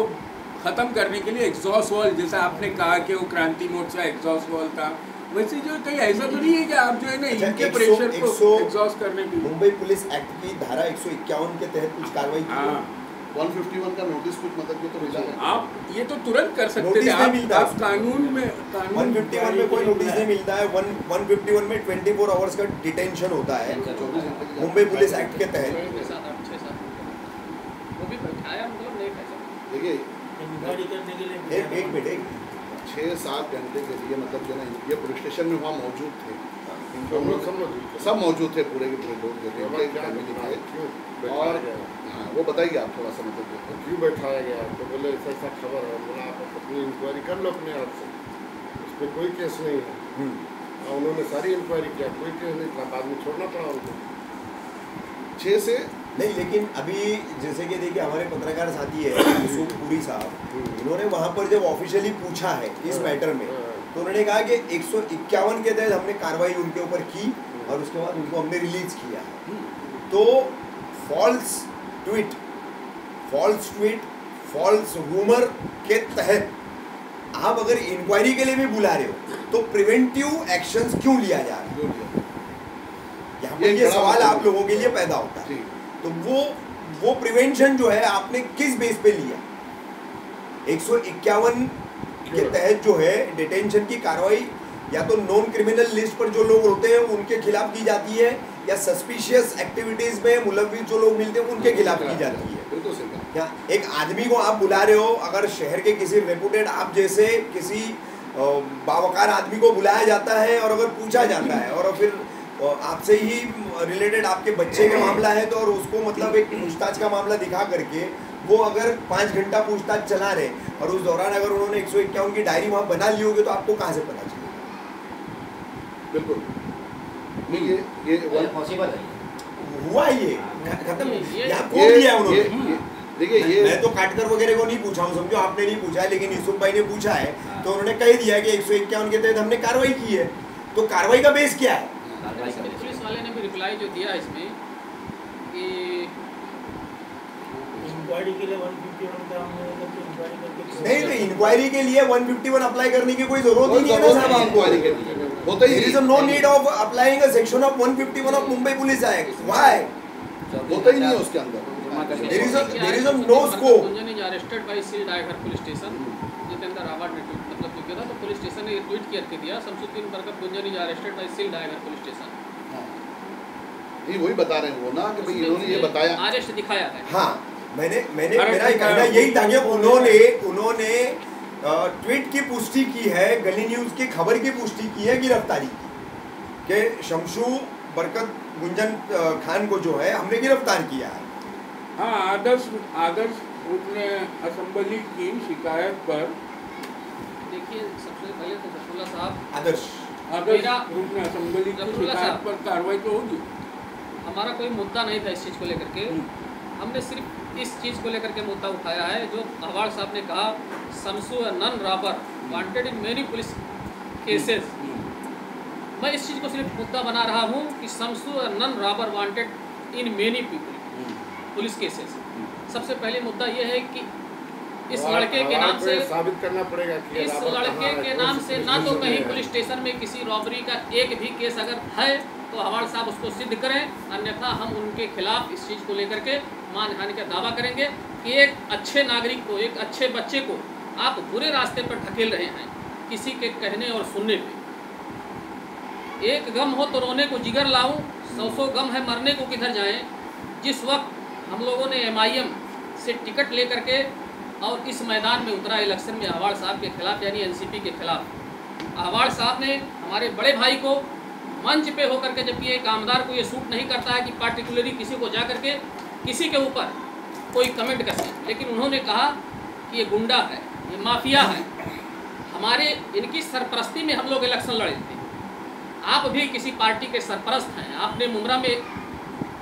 ख़त्म करने के लिए एग्जॉस्ट वॉल, जैसा आपने कहा कि वो क्रांति मोर्चा एग्जॉस्ट वॉल था, वैसे जो कहीं ऐसा तो नहीं है कि आप जो है ना इनके प्रेशर को एग्जॉस्ट करने के लिए मुंबई पुलिस एक्ट की धारा 151 के तहत कुछ कार्रवाई की? 151 का नोटिस कुछ मतलब ये तो मिला है, आप ये तो तुरंत कर सकते थे, आप कानून में 151 में कोई नोटिस नहीं मिलता है। 151 में 24 आवर्स का डिटेंशन होता है मुंबई पुलिस एक्ट के तहत। देखिए एक मिनट 6-7 घंटे के लिए मतलब जो है ये पुलिस स्टेशन में वहाँ मौजूद थे, सब मौजूद थे, पूरे के पूरे लोग जो थे। और हाँ वो बताइए आप थोड़ा सा मतलब क्यों बैठाया गया, तो बोले ऐसा ऐसा खबर है, बोला आप अपनी इंक्वायरी कर लो अपने आप से, उस पर कोई केस नहीं है। और उन्होंने सारी इंक्वायरी किया, कोई केस नहीं था, बाद में छोड़ना पड़ा उनको 6 से नहीं। लेकिन अभी जैसे कि देखिए हमारे पत्रकार साथी है यूसुफ पुरी साहब, इन्होंने वहाँ पर जब ऑफिशियली पूछा है इस मैटर में तो उन्होंने कहा कि 151 के तहत हमने कार्रवाई उनके ऊपर की और उसके बाद उनको हमने रिलीज किया है। तो फॉल्स ट्वीट, फॉल्स रूमर के तहत आप अगर इंक्वायरी के लिए भी बुला रहे हो तो प्रिवेंटिव एक्शंस क्यों लिया जा रहा है? यहाँ पर ये सवाल आप लोगों के लिए पैदा होता है। तो वो प्रिवेंशन जो है आपने किस बेस पे लिया? 151 के तहत जो है डिटेंशन की कार्रवाई या तो नॉन क्रिमिनल लिस्ट पर जो लोग होते हैं उनके खिलाफ की जाती है, या सस्पिशियस एक्टिविटीज में मुलविस जो लोग मिलते हैं उनके खिलाफ की जाती है। बिल्कुल सही। क्या एक आदमी को आप बुला रहे हो, अगर शहर के किसी रेपुटेड आप जैसे किसी बावकार आदमी को बुलाया जाता है और अगर पूछा जाता है और फिर आपसे ही रिलेटेड आपके बच्चे का मामला है, तो और उसको मतलब एक पूछताछ का मामला दिखा करके वो अगर 5 घंटा पूछताछ चला रहे और उस दौरान अगर उन्होंने 151 की डायरी वहाँ बना ली होगी, तो आपको कहाँ से पता चलेगा? बिल्कुल नहीं, ये पॉसिबल है, हुआ ये खत्म, यहाँ ये दिया उन्होंने। देखिए ये मैं तो काटकर वगैरह को नहीं पूछा हूँ, समझो आपने नहीं पूछा है, लेकिन यूसुफ भाई ने पूछा है तो उन्होंने कह दिया कि 151 के तहत हमने कार्रवाई की है। तो कार्रवाई का बेस क्या है? पुलिस वाले ने भी रिप्लाई जो दिया इसमें कि इंक्वायरी के लिए 151 का हमने इंक्वायरी करके नहीं, इंक्वायरी के लिए 151 अप्लाई करने की कोई जरूरत ही नहीं है ना साहब। इंक्वायरी के लिए होता ही There is no need of applying a section of 151 of Mumbai Police Act. Why? होता ही नहीं है उसके अंदर। There is a no scope. Gunjan is arrested by सील्ड डायगर पुलिस स्टेशन। जितेंद्र रावत ने ट्वीट मतलब किया था, तो पुलिस स्टेशन ने ट्वीट करके दिया, Shamsuddin Barkat Gunjan is arrested by सील्ड डायगर पुलिस स्टेशन। नहीं, वही बता रहे हैं वो ना कि भाई इन्होंने ये बताया, अरेस्ट दिखाया है। हाँ, मैंने मेरा कहना यही था कि उन्होंने ट्वीट की पुष्टि की है, गली न्यूज़ की खबर की पुष्टि की है गिरफ्तारी की, कि शमशू बरकत गुंजन खान को जो है हमने गिरफ्तार किया है। हाँ, आदर्श ग्रुप ने असेंबली की शिकायत पर, देखिए सबसे पहले तो सफरुल्लाह साहब, आदर्श ग्रुप ने असेंबली की शिकायत पर कार्रवाई तो होगी। हमारा कोई मुद्दा नहीं था इस चीज़ को लेकर के, हमने सिर्फ इस चीज़ को लेकर के मुद्दा उठाया है जो हवाड़ साहब ने कहा, शमशू नन robber wanted in many police cases. मैं इस चीज़ को सिर्फ मुद्दा बना रहा हूँ कि शमशू नन robber wanted in many police cases. सबसे पहले मुद्दा ये है कि इस लड़के के नाम से साबित करना पड़ेगा कि इस लड़के के नाम से ना तो कहीं पुलिस स्टेशन में किसी रॉबरी का एक भी केस अगर है तो हवाड़ साहब उसको सिद्ध करें, अन्यथा हम उनके खिलाफ इस चीज़ को लेकर के मानहानि का दावा करेंगे कि एक अच्छे नागरिक को, एक अच्छे बच्चे को आप बुरे रास्ते पर ढकेल रहे हैं किसी के कहने और सुनने पे। एक गम हो तो रोने को जिगर लाऊं, 100 गम है मरने को किधर जाएं। जिस वक्त हम लोगों ने MIM से टिकट लेकर के और इस मैदान में उतरा इलेक्शन में हवाड़ साहब के खिलाफ, यानी NCP के खिलाफ, हवाड़ साहब ने हमारे बड़े भाई को मंच पे होकर के, जबकि एक आमदार को ये सूट नहीं करता है कि पार्टिकुलरली किसी को जा करके किसी के ऊपर कोई कमेंट कर सके, लेकिन उन्होंने कहा कि ये गुंडा है, ये माफिया है, हमारे इनकी सरपरस्ती में हम लोग इलेक्शन लड़े थे। आप भी किसी पार्टी के सरपरस्त हैं, आपने मुमरा में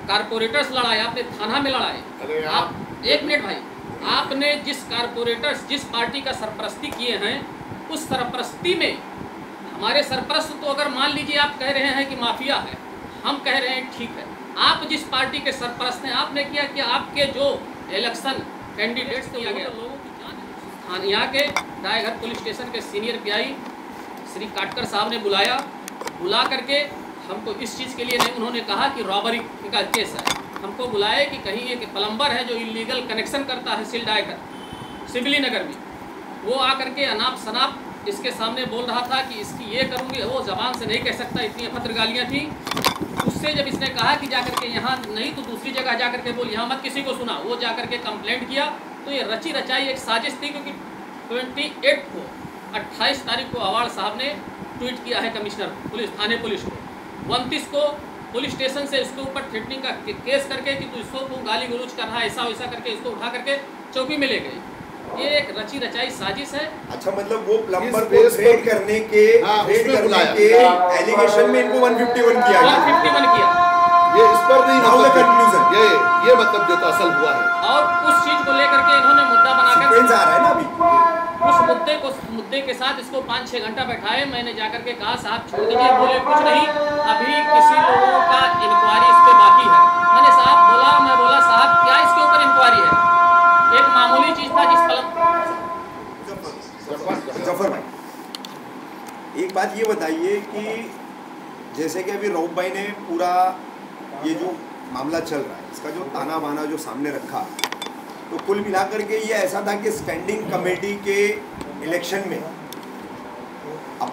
कारपोरेटर्स लड़ाए, आपने थाना में लड़ाए। आप एक मिनट भाई, आपने जिस कारपोरेटर्स, जिस पार्टी का सरपरस्ती किए हैं, उस सरपरस्ती में हमारे सरपरस्त तो अगर मान लीजिए आप कह रहे हैं कि माफिया है, हम कह रहे हैं ठीक है, आप जिस पार्टी के सरपरस्त हैं, आपने किया कि आपके जो इलेक्शन कैंडिडेट्स किया गया लोगों की जान। यहाँ के डायघर पुलिस स्टेशन के सीनियर PI श्री काटकर साहब ने बुला करके हमको इस चीज़ के लिए नहीं, उन्होंने कहा कि रॉबरी का केस है, हमको बुलाए कि कहीं एक प्लम्बर है जो इलीगल कनेक्शन करता है सील्ड डायघर सिवली नगर में, वो आकर के अनाप शनाप इसके सामने बोल रहा था कि इसकी ये करूँगी, वो ज़बान से नहीं कह सकता, इतनी अभद्र गालियाँ थी। उससे जब इसने कहा कि जाकर के यहाँ नहीं तो दूसरी जगह जाकर के बोल, यहाँ मत किसी को सुना, वो जाकर के कंप्लेंट किया। तो ये रची रचाई एक साजिश थी, क्योंकि 28 तारीख को हवाड़ साहब ने ट्वीट किया है कमिश्नर पुलिस, थाने पुलिस को, 29 को पुलिस स्टेशन से इसके ऊपर थ्रेटनिंग का केस करके कि तू गाली गलौज कर रहा है, ऐसा वैसा करके इसको उठा करके चौकी में ले गई। ये एक रची रचाई साजिश है। अच्छा, मतलब वो प्लम्बर को थ्रेट करने के एलिगेशन में इनको 151 किया गया। 151 किया, ये इस पर नहीं, नाउ द कंक्लूजन, ये मतलब जो तो असल हुआ है। और उस चीज को लेकर के इन्होंने मुद्दा बनाकर सीक्वेंस आ रहा है ना अभी, उस मुद्दे के साथ इसको 5-6 घंटा बैठाए। मैंने जाकर के कहा साहब छोड़ दीजिए, बोले कुछ नहीं, अभी किसी लोगों का इंक्वायरी इस पे बाकी है। मैंने साहब बोला, मैं बोला साहब क्या इसके ऊपर इंक्वायरी है, एक मामूली चीज था जिस पल। जफर भाई, एक बात ये बताइए कि जैसे कि अभी रऊफ भाई ने पूरा ये जो मामला चल रहा है, इसका जो ताना बाना जो सामने रखा, तो कुल मिलाकर के ये ऐसा था कि स्टैंडिंग कमेटी के इलेक्शन में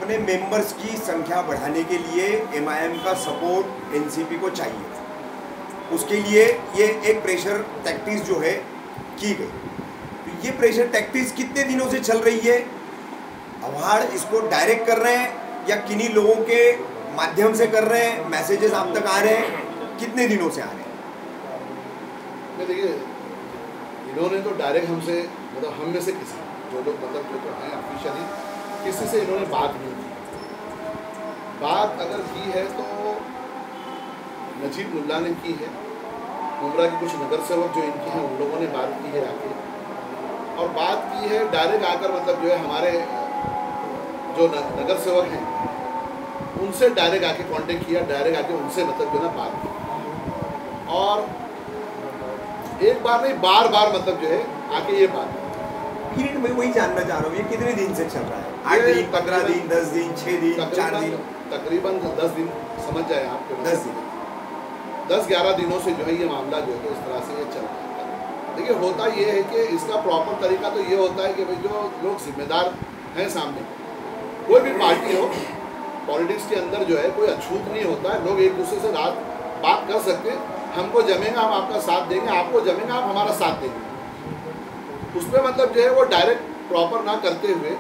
अपने मेंबर्स की संख्या बढ़ाने के लिए MIM का सपोर्ट NCP को चाहिए। उसके लिए ये एक प्रेशर टैक्टिक्स जो है की गई। तो ये प्रेशर टैक्टिक्स कितने दिनों से चल रही है? अवार्ड इसको डायरेक्ट कर रहे हैं या किन्हीं लोगों के माध्यम से कर रहे हैं? मैसेजेस आप तक आ रहे हैं? कितने दिनों से आ रहे हैं? देखिए, इन्होंने तो डायरेक्ट हमसे, मतलब हम में से किसी जो लोग मतलब जो तो हैं ऑफिशियली, किसी से इन्होंने बात नहीं की। बात अगर की है तो नजीब मुल्ला ने की है, उमरा के कुछ नगर सेवक जो इनके हैं उन लोगों ने बात की है आके, और बात की है डायरेक्ट आकर, मतलब जो है हमारे जो नगर सेवक हैं उनसे डायरेक्ट आके कांटेक्ट किया, डायरेक्ट आके उनसे मतलब जो ना बात की, और एक बार नहीं बार बार मतलब जो है आके ये बात। पीरियड में वही जानना चाह रहा हूँ, ये कितने दिन से चल रहा है? 8 दिन, 15 दिन, 10 दिन, 6 दिन, 4 दिन? तकरीबन 10 दिन, समझ जाए आप। 10 दिन, 10-11 दिनों से जो है ये मामला जो है इस तरह से ये चल रहा है। देखिए, होता ये है कि इसका प्रॉपर तरीका तो ये होता है कि भाई जो लोग जिम्मेदार हैं सामने, कोई भी पार्टी हो, पॉलिटिक्स के अंदर जो है कोई अछूत नहीं होता है। लोग एक दूसरे से बात कर सकते हैं, हमको जमेगा हम आपका साथ देंगे, आपको जमेगा आप हमारा साथ देंगे। उसमें मतलब जो है वो डायरेक्ट प्रॉपर ना करते हुए,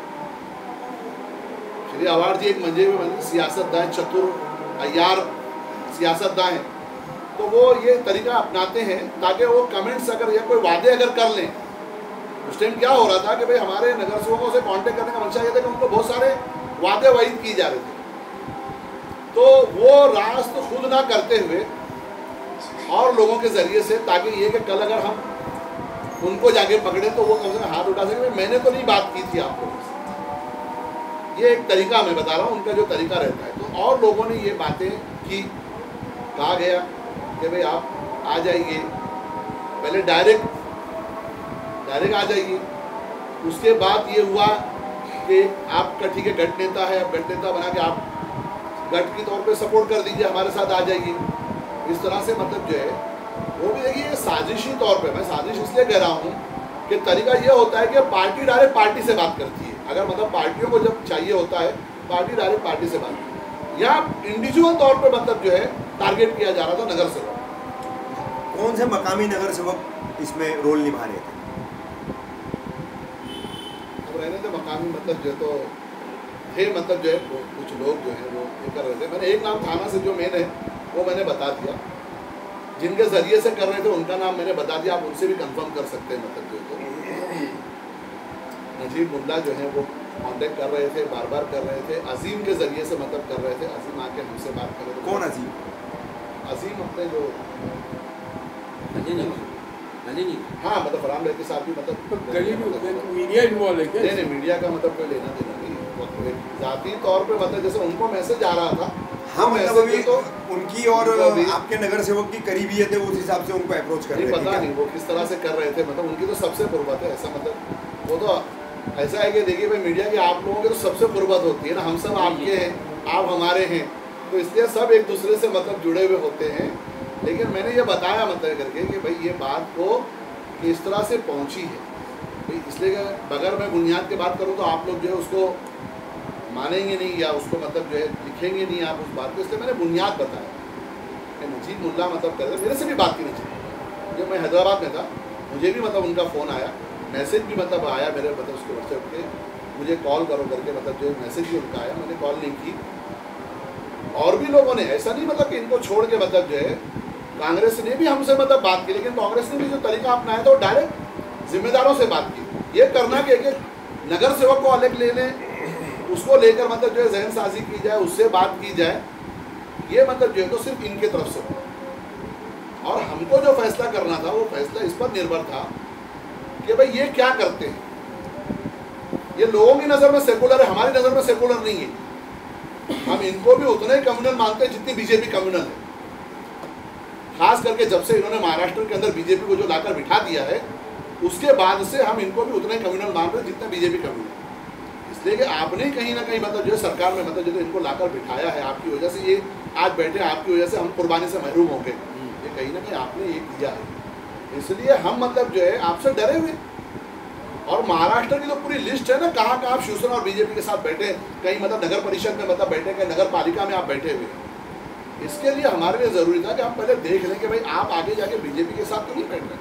श्री अवार्ड जी एक मंजे में सियासतदान, चतुर अय्यार सियासतदान हैं, तो वो ये तरीका अपनाते हैं ताकि वो कमेंट्स अगर या कोई वादे अगर कर लें। उस टाइम क्या हो रहा था कि भाई हमारे नगर सेवकों से कांटेक्ट करने का मंशा ये था कि उनको बहुत सारे वादे वाइद किए जा रहे थे, तो वो रास्त खुद ना करते हुए और लोगों के जरिए से, ताकि ये कि कल अगर हम उनको जाके पकड़े तो वो कम से कम हाथ उठा सके, मैंने तो नहीं बात की थी आप लोगों से। ये एक तरीका मैं बता रहा हूँ, उनका जो तरीका रहता है। तो और लोगों ने ये बातें की, कहा गया कि भाई आप आ जाइए, पहले डायरेक्ट आ जाइए। उसके बाद ये हुआ कि आपका ठीक है गठ नेता है, अब गठ नेता बना के आप गठ की तौर पे सपोर्ट कर दीजिए, हमारे साथ आ जाइए। इस तरह से मतलब जो है वो भी देखिए साजिशी तौर पे, मैं साजिश इसलिए कह रहा हूँ कि तरीका ये होता है कि पार्टी डायरेक्ट पार्टी से बात करती है। अगर मतलब पार्टियों को जब चाहिए होता है, पार्टी डायरेक्ट पार्टी से बात करती है। या इंडिविजुअल तौर पे मतलब जो है टारगेट किया जा रहा था नगर सेवक। कौन से मकामी नगर सेवक इसमें रोल निभा रहे थे? अब रहने तो मकामी मतलब जो तो थे, मतलब जो है कुछ लोग जो है वो ये कर रहे थे। मैंने एक नाम थाना से जो मेन है वो मैंने बता दिया, जिनके जरिए से कर रहे थे उनका नाम मैंने बता दिया, आप उनसे भी कंफर्म कर सकते हैं। मतलब जो तो नजीब मुल्ला जो है वो कांटेक्ट कर रहे थे, बार बार कर रहे थे, अजीम के जरिए से मतलब कर रहे थे। अजीम आके हमसे बात कर रहे थे। कौन अजीम? अजीम अपने जो नहीं हाँ मतलब फरहान भाई के साथ भी मतलब मीडिया इन्वॉल्व है क्या? नहीं, मीडिया का मतलब कोई लेना देना नहीं। जाती तौर पे मतलब जैसे उनको मैसेज आ रहा था, हाँ मतलब अभी तो उनकी और आपके नगर सेवक की करीबियत है, उस हिसाब से उनको अप्रोच कर रहे थे। पता नहीं वो किस तरह से कर रहे थे, मतलब उनकी तो सबसे गुर्बत है। ऐसा मतलब वो तो ऐसा है कि देखिए भाई मीडिया की आप लोगों की तो सबसे गुर्बत होती है ना, हम सब आपके हैं, आप हमारे हैं, तो इसलिए सब एक दूसरे से मतलब जुड़े हुए होते हैं। लेकिन मैंने ये बताया मतलब करके कि भाई ये बात को किस तरह से पहुँची है भाई, इसलिए अगर मैं बुनियाद की बात करूँ तो आप लोग जो है उसको मानेंगे नहीं या उसको मतलब जो है लिखेंगे नहीं आप उस बात को, इसलिए मैंने बुनियाद बताया। नजीब मुल्ला मतलब कर रहे, मेरे से भी बात की नहीं। जब मैं हैदराबाद में था मुझे भी मतलब उनका फ़ोन आया, मैसेज भी मतलब आया मेरे मतलब उसके व्हाट्सएप पे, मुझे कॉल करो करके मतलब जो मैसेज भी उनका आया, मैंने कॉल नहीं की। और भी लोगों ने, ऐसा नहीं मतलब कि इनको छोड़ के मतलब जो है कांग्रेस ने भी हमसे मतलब बात की, लेकिन कांग्रेस ने भी जो तरीका अपनाया था वो डायरेक्ट जिम्मेदारों से बात की। ये करना कि नगर सेवक को अलग ले लें, उसको लेकर मतलब जो है जहन साजी की जाए, उससे बात की जाए, ये मतलब जो है तो सिर्फ इनके तरफ से। और हमको जो फैसला करना था वो फैसला इस पर निर्भर था कि भाई ये क्या करते हैं। ये लोगों की नज़र में सेकुलर है, हमारी नज़र में सेकुलर नहीं है। हम इनको भी उतना ही कम्युनल मानते हैं जितनी बीजेपी कम्युनल है। खास करके जब से इन्होंने महाराष्ट्र के अंदर बीजेपी को जो लाकर बिठा दिया है, उसके बाद से हम इनको भी उतना ही कम्युनल मान रहे हैं जितना बीजेपी कम्युनल। इसलिए कि आपने कहीं ना कहीं मतलब जो है सरकार में मतलब जो इनको लाकर बिठाया है, आपकी वजह से ये आज बैठे, आपकी वजह से हम कुर्बानी से महरूम हो गए, ये कहीं ना कहीं आपने ये किया है। इसलिए हम मतलब जो है आपसे डरे हुए, और महाराष्ट्र की तो पूरी लिस्ट है ना, कहाँ कहाँ आप शिवसेना और बीजेपी के साथ बैठे, कहीं मतलब नगर परिषद में मतलब बैठे, कहीं नगर पालिका में आप बैठे हुए हैं। इसके लिए हमारे लिए जरूरी था कि हम पहले देख लें कि भाई आप आगे जाके बीजेपी के साथ तो नहीं बैठ रहे।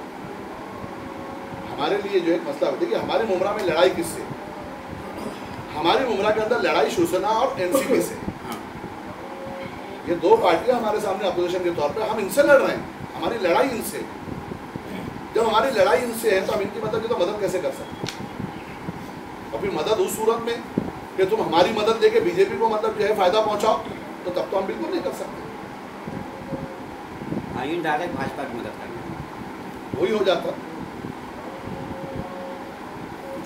हमारे लिए जो एक मसला होता है कि हमारे मुमरा में लड़ाई किससे, हमारी मुमरा के अंदर लड़ाई शिवसेना और एनसीपी से। ये दो पार्टियां हमारे सामने अपोजिशन के तौर पे, हम इनसे लड़ रहे हैं, हमारी लड़ाई इनसे। जब हमारी लड़ाई इनसे है तो हम इनकी मतलब की तो मदद कैसे कर सकते? और फिर मदद उस सूरत में कि तुम हमारी मदद लेके बीजेपी को मतलब जो है फायदा पहुंचाओ, तो तब तो हम बिल्कुल नहीं कर सकते। डायरेक्ट भाजपा की मदद करना वही हो जाता।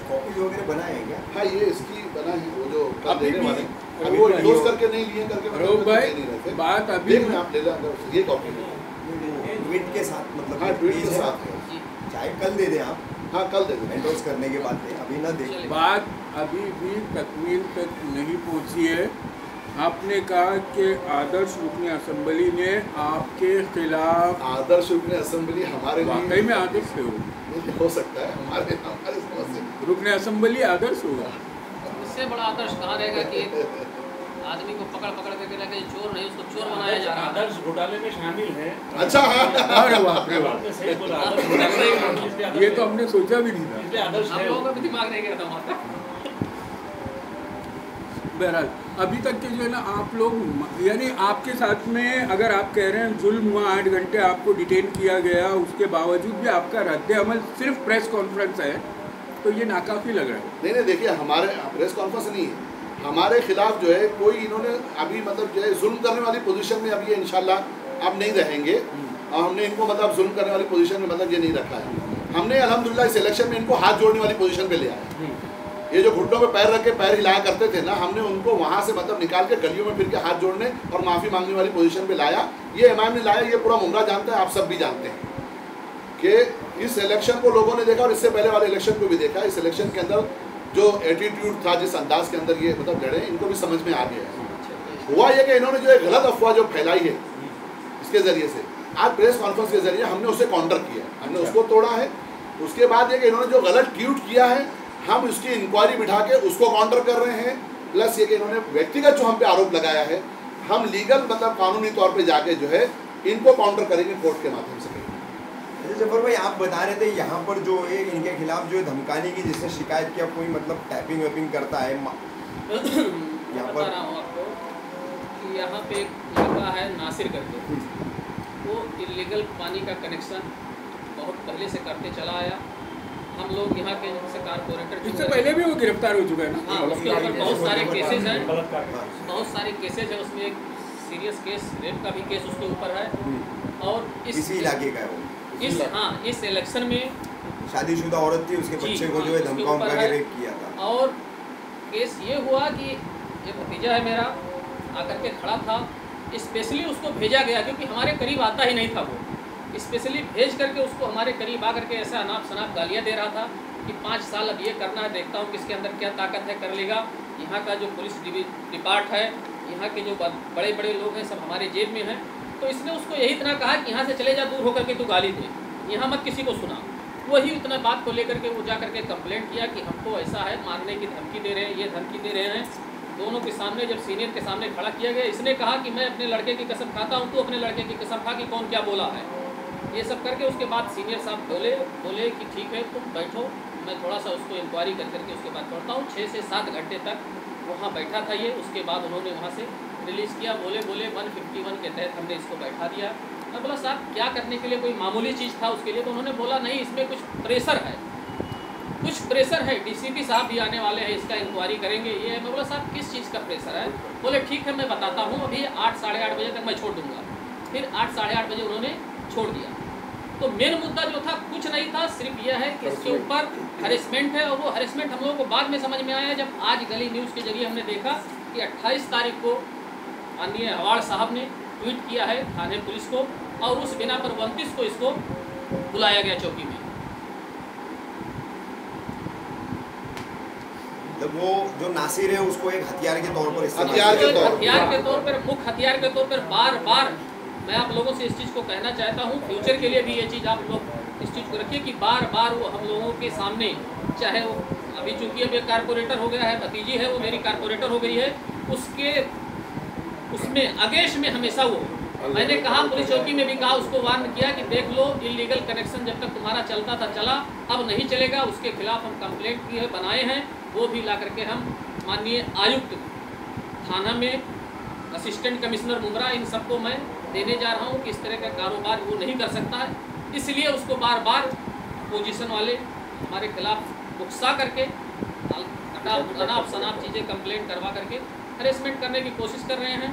कॉपीज वगैरह बनाए हैं क्या? हाँ, ये इसकी बना है, वो जो कर अभी देने भी- वाले अभी वो भी यूज नहीं करके नहीं लिए करके अरूप भाई, नहीं रहते। बात अभी देख आप ले लो, ये कॉपी ट्वीट के साथ मतलब हाँ ट्वीट पेज के है। साथ है। चाहे कल दे दें आप, हाँ कल दे दो। एंडोर्स करने के बाद दें, अभी ना दें। बात अभी भी तकमील तक नहीं पहुंची है। आपने कहा कि आदर्श रुकन असेंबली ने आपके खिलाफ, आदर्श रुकन असेंबली हमारे वाकई लिए में आदर्श है वो, हो सकता है, हमारे हमारे समझ से रुकन असेंबली आदर्श होगा। इससे बड़ा आदर्श कहाँ रहेगा कि एक आदमी को पकड़ पकड़ करके लगे चोर नहीं, उसको चोर बनाया जा रहा है। आदर्श घोटाले में शामिल है। अच्छा हाँ अरे बाप रे बाप, आपने सही बोला, आदर्श घोटाले में शामिल है, इसलिए आदर्श ये तो है। हमने सोचा भी नहीं था। इसलिए आदर्श हम है लोगों वो। का भी दिमाग नहीं गया था वहाँ पे। बहरहाल अभी तक के जो है ना आप लोग, यानी आपके साथ में अगर आप कह रहे हैं जुल्म हुआ, 8 घंटे आपको डिटेन किया गया, उसके बावजूद भी आपका रद्द अमल सिर्फ प्रेस कॉन्फ्रेंस है, तो ये नाकाफी लग रहा है। नहीं नहीं, देखिए हमारे प्रेस कॉन्फ्रेंस नहीं है, हमारे खिलाफ जो है कोई इन्होंने अभी मतलब जो है जुल्म करने वाली पोजीशन में अभी ये इंशाल्लाह अब नहीं रहेंगे। और हमने इनको मतलब जुल्म करने वाली पोजीशन में मतलब ये नहीं रखा है। हमने अल्हम्दुलिल्लाह इस इलेक्शन में इनको हाथ जोड़ने वाली पोजीशन पे लिया है। ये जो घुटनों पे पैर रख के पैर हिलाया करते थे ना, हमने उनको वहाँ से मतलब निकाल के गलियों में फिर के हाथ जोड़ने और माफ़ी मांगने वाली पोजीशन पे लाया। ये इमाम ने लाया, ये पूरा मुमरा जानता है, आप सब भी जानते हैं कि इस इलेक्शन को लोगों ने देखा और इससे पहले वाले इलेक्शन को भी देखा। इस इलेक्शन के अंदर जो एटीट्यूड था, जिस अंदाज के अंदर ये मतलब लड़े, इनको भी समझ में आ गया है। हुआ ये कि इन्होंने जो एक गलत अफवाह जो फैलाई है इसके ज़रिए से, आज प्रेस कॉन्फ्रेंस के ज़रिए हमने उसे काउंटर किया, हमने उसको तोड़ा है। उसके बाद ये कि इन्होंने जो गलत ट्वीट किया है, हम उसकी इंक्वायरी बिठा के उसको काउंटर कर रहे हैं। प्लस ये कि इन्होंने व्यक्तिगत जो हम पे आरोप लगाया है, हम लीगल मतलब कानूनी तौर पे जाके जो है इनको काउंटर करेंगे कोर्ट के माध्यम से। जफर भाई, आप बता रहे थे यहाँ पर जो है इनके खिलाफ जो है धमकाने की जिसने शिकायत किया, कोई मतलब टैपिंग वैपिंग करता है यहाँ बता रहा हूँ आपको कि यहाँ पे एक लड़का है नासिर करके, वो इलीगल पानी का कनेक्शन बहुत पहले से करते चला आया। हम लोग यहाँ के जैसे कारपोरेटर, इससे पहले भी वो गिरफ्तार हो चुका है हाँ, ना। उसके ऊपर बहुत सारे केसेस हैं, बलात्कार। बहुत सारे केसेज है। उसमें एक सीरियस केस, रेप का भी केस उसके ऊपर है। और इसी इलाके का है वो, इस इलेक्शन में शादीशुदा औरत थी, उसके जी, बच्चे को हाँ, जो है उसके धमका ऊपर उमका के है। रेप किया था। और केस ये हुआ कि ये भतीजा है मेरा, आकर के खड़ा था। स्पेशली उसको भेजा गया क्योंकि हमारे करीब आता ही नहीं था। वो स्पेशली भेज करके उसको हमारे करीब आकर के ऐसा अनाप शनाप गालियाँ दे रहा था कि 5 साल अब ये करना है, देखता हूँ किसके अंदर क्या ताकत है, कर लेगा। यहाँ का जो पुलिस डिपार्ट है, यहाँ के जो बड़े बड़े लोग हैं, सब हमारे जेब में हैं। तो इसने उसको यही इतना कहा कि यहाँ से चले जा, दूर होकर के तू गाली दे, यहाँ मत किसी को सुना। वही उतना बात को लेकर के वो जा करके कंप्लेंट किया कि हमको ऐसा है, मारने की धमकी दे रहे हैं, ये धमकी दे रहे हैं। दोनों के सामने जब सीनियर के सामने खड़ा किया गया, इसने कहा कि मैं अपने लड़के की कसम खाता हूँ, तू अपने लड़के की कसम खा कि कौन क्या बोला है। ये सब करके उसके बाद सीनियर साहब बोले कि ठीक है तुम बैठो, मैं थोड़ा सा उसको इंक्वायरी कर करके उसके बाद छोड़ता हूँ। 6 से 7 घंटे तक वहाँ बैठा था ये। उसके बाद उन्होंने वहाँ से रिलीज़ किया। बोले 151 के तहत हमने इसको बैठा दिया। मैं बोला साहब क्या करने के लिए, कोई मामूली चीज़ था उसके लिए? तो उन्होंने बोला नहीं, इसमें कुछ प्रेशर है, कुछ प्रेशर है, डीसीपी साहब भी आने वाले हैं, इसका इंक्वायरी करेंगे ये है। मैं बोला साहब किस चीज़ का प्रेशर है? बोले ठीक है मैं बताता हूँ, अभी 8 साढ़े 8 बजे तक मैं छोड़ दूँगा। फिर 8 साढ़े 8 बजे उन्होंने छोड़ दिया। तो मेन मुद्दा जो था कुछ नहीं था, सिर्फ यह है कि इसके ऊपर हरेसमेंट है। और वो हरेसमेंट हम लोगों को बाद में समझ में आया जब आज गली न्यूज़ के जरिए हमने देखा कि 28 तारीख को माननीय अवार्ड साहब ने ट्वीट किया है थाने पुलिस को, और उस बिना पर 29 को इसको बुलाया गया चौकी में। मतलब वो जो नासिर है उसको एक हथियार के तौर पर इस्तेमाल हथियार के तौर हथियार के तौर पर, मुख्य हथियार के तौर पर बार बार मैं आप लोगों से इस चीज़ को कहना चाहता हूँ, फ्यूचर के लिए भी ये चीज़ आप लोग इस चीज़ को रखिए कि बार बार वो हम लोगों के सामने चाहे वो अभी चूंकि अब एक कारपोरेटर हो गया है, भतीजी है वो मेरी कारपोरेटर हो गई है, उसमें अगेंस्ट में हमेशा वो। मैंने कहा पुलिस चौकी में भी कहा, उसको वार्न किया कि देख लो इलीगल कनेक्शन जब तक तुम्हारा चलता था चला, अब नहीं चलेगा। उसके खिलाफ हम कंप्लेंट की है, बनाए हैं, वो भी ला करके हम माननीय आयुक्त थाना में, असिस्टेंट कमिश्नर मुमरा, इन सबको मैं देने जा रहा हूँ कि इस तरह का कारोबार वो नहीं कर सकता है। इसलिए उसको बार बार अपोजिशन वाले हमारे खिलाफ उकसा करके अनाप शनाप चीज़ें कंप्लेंट करवा करके हरेसमेंट करने की कोशिश कर रहे हैं,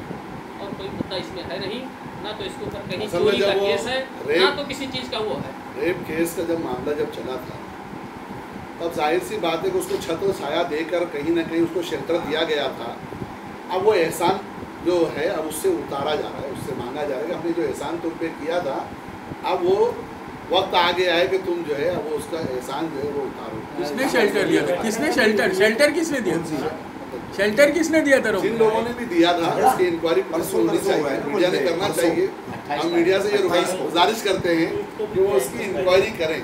और कोई मुद्दा इसमें है नहीं, ना तो इसके ऊपर कहीं चोरी का केस है, ना तो किसी चीज़ का वो है। रेप केस का जब मामला जब चला था तब जाहिर सी बात है कि उसको छत्र छाया देकर कहीं ना कहीं उसको शेल्टर दिया गया था। अब वो एहसान जो है अब उससे उतारा जा रहा है, उससे मांगा जा रहा है कि हमने जो एहसान तुम पे किया था, अब वो वक्त आ गया है कि तुम जो है अब उसका एहसान जो है वो उतारो। किसने शेल्टर दिया था? किसने शेल्टर किसने दिया था? शेल्टर किसने दिया था? जिन लोगों ने भी दिया था उसकी इंक्वायरी पुलिस को होनी चाहिए, मीडिया ने करना चाहिए। हम मीडिया से ये गुजारिश करते हैं कि वो उसकी इंक्वायरी करें।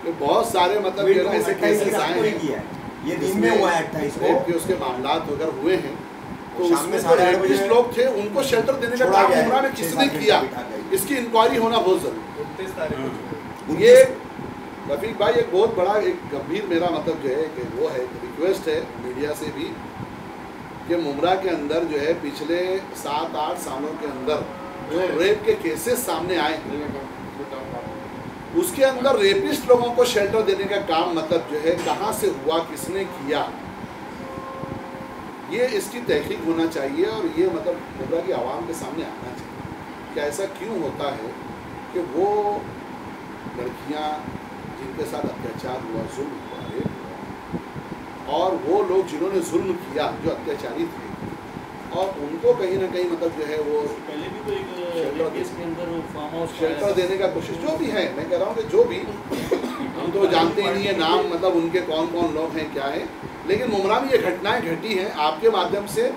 तो बहुत सारे मतलब जो ऐसे केसेस आए हैं, ये दिन में हुआ है 28 को, कि उसके मामला अगर हुए हैं तो शाम में उसमें 8:30 बजे जो लोग थे उनको शेल्टर देने का काम मुमरा ने किसने किया, इसकी इंक्वायरी होना बहुत जरूरी। ये रफीक भाई एक बहुत बड़ा एक गंभीर मेरा मतलब जो है कि वो है रिक्वेस्ट है मीडिया से भी कि मुमरा के अंदर जो है पिछले 7-8 सालों के अंदर जो रेप के केसेस सामने आए उसके अंदर रेपिस्ट लोगों को शेल्टर देने का काम मतलब जो है कहाँ से हुआ, किसने किया, ये इसकी तहकीक होना चाहिए। और ये मतलब मुमरा की आवाम के सामने आना चाहिए कि ऐसा क्यों होता है कि वो लड़कियां जिनके साथ अत्याचार हुआ, जुल्म हुआ, रेप हुआ, और वो लोग जिन्होंने जुल्म किया जो अत्याचारी थे, और उनको कहीं ना कहीं मतलब जो है वो पहले भी तो एक केस के अंदर फार्म हाउस शेल्टर देने का कोशिश जो भी है, मैं कह रहा हूँ कि जो भी, हम तो जानते ही नहीं है नाम मतलब उनके कौन कौन लोग हैं क्या है, लेकिन मुमरा में ये घटनाएं घटी हैं। आपके माध्यम से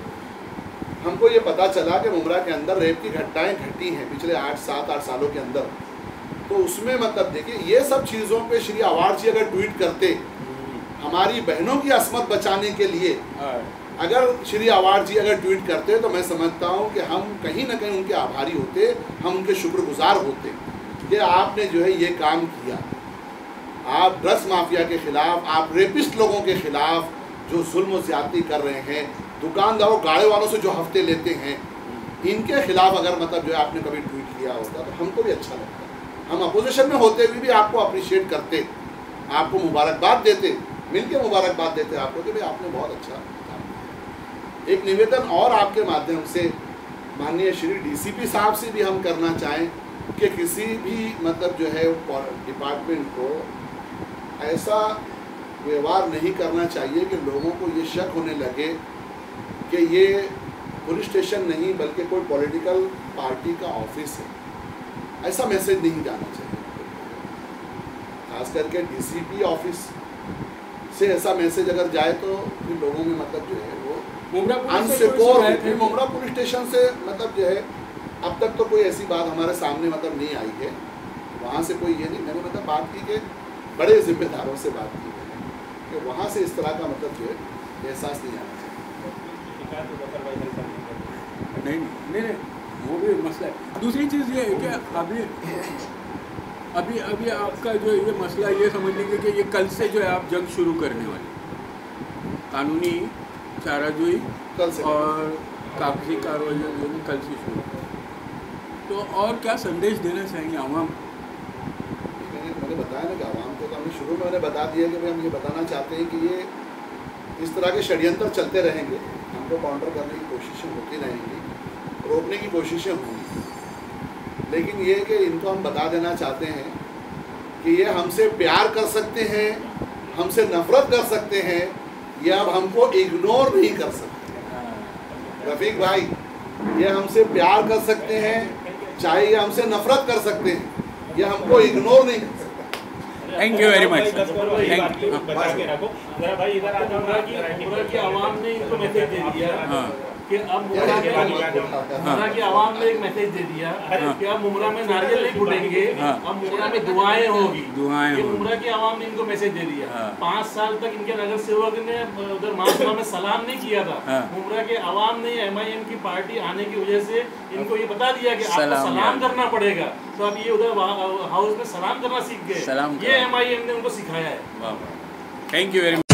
हमको ये पता चला कि मुमरा के अंदर रेप की घटनाएं घटी हैं पिछले 7-8 सालों के अंदर। तो उसमें मतलब देखिए ये सब चीज़ों पे श्री आवाड़ जी अगर ट्वीट करते हमारी बहनों की असमत बचाने के लिए, अगर श्री आवाड़ जी अगर ट्वीट करते तो मैं समझता हूँ कि हम कहीं ना कहीं उनके आभारी होते, हम उनके शुक्रगुजार होते कि आपने जो है ये काम किया। आप ड्रग्स माफिया के खिलाफ, आप रेपिस्ट लोगों के खिलाफ जो जुल्म ज्यादती कर रहे हैं, दुकानदारों गाड़े वालों से जो हफ्ते लेते हैं, इनके खिलाफ अगर मतलब जो है आपने कभी ट्वीट किया होता तो हमको भी अच्छा लगता। हम अपोजिशन में होते हुए भी आपको अप्रिशिएट करते, आपको मुबारकबाद देते, मिलके मुबारकबाद देते आपको कि भाई आपने बहुत अच्छा काम किया। एक निवेदन और आपके माध्यम से माननीय श्री डीसीपी साहब से भी हम करना चाहें कि किसी भी मतलब जो है डिपार्टमेंट को ऐसा व्यवहार नहीं करना चाहिए कि लोगों को ये शक होने लगे कि ये पुलिस स्टेशन नहीं बल्कि कोई पॉलिटिकल पार्टी का ऑफिस है। ऐसा मैसेज नहीं जाना चाहिए, खास करके डीसीपी ऑफिस से ऐसा मैसेज अगर जाए तो फिर लोगों में मतलब जो है वो अनसिक्योर। मुमरा पुलिस स्टेशन से मतलब जो है अब तक तो कोई ऐसी बात हमारे सामने मतलब नहीं आई है, वहाँ से कोई ये नहीं, मैंने मतलब बात की कि बड़े जिम्मेदारों से बात की है कि वहाँ से इस तरह का मतलब जो है एहसास नहीं आना चाहिए। नहीं वो भी मसला है। दूसरी चीज़ ये है कि अभी आपका जो ये मसला ये समझ लीजिए कि ये कल से जो है आप जंग शुरू करने वाले, कानूनी चाराजोई और कागजी कार्रवाई कल से शुरू, तो और क्या संदेश देना चाहिए आवाम? मैंने बताया ना कि आवाम को तो हमने शुरू में मैंने बता दिया कि भाई हम ये बताना चाहते हैं कि ये इस तरह के षड्यंत्र चलते रहेंगे, हमको काउंटर करने की कोशिशें होती रहेंगी, रोकने की कोशिशें होंगी, लेकिन ये कि इनको हम बता देना चाहते हैं कि ये हमसे प्यार कर सकते हैं, हमसे नफरत कर सकते हैं, ये अब हमको इग्नोर नहीं कर सकते। रफीक भाई, ये हमसे प्यार कर सकते हैं, चाहे ये हमसे नफरत कर सकते हैं, ये हमको इग्नोर नहीं कर सकते। Thank you very much. भाई इधर आवाम ने इनको मैसेज दे दिया कि अब मुमरा की आवाम ने एक मैसेज दे दिया कि अब मुमरा में नारियल नहीं फूटेंगे, अब मुमरा में दुआएं होगी। ये मुमरा की आवाम ने इनको मैसेज दे दिया। 5 साल तक इनके नगर सेवक ने उधर महासभा में सलाम नहीं किया था। मुमरा के आवाम ने MIM की पार्टी आने की वजह से इनको ये बता दिया कि आपको सलाम करना पड़ेगा, तो अब ये उधर हाउस में सलाम करना सीख गए। ये MIM ने उनको सिखाया है। Thank you very much.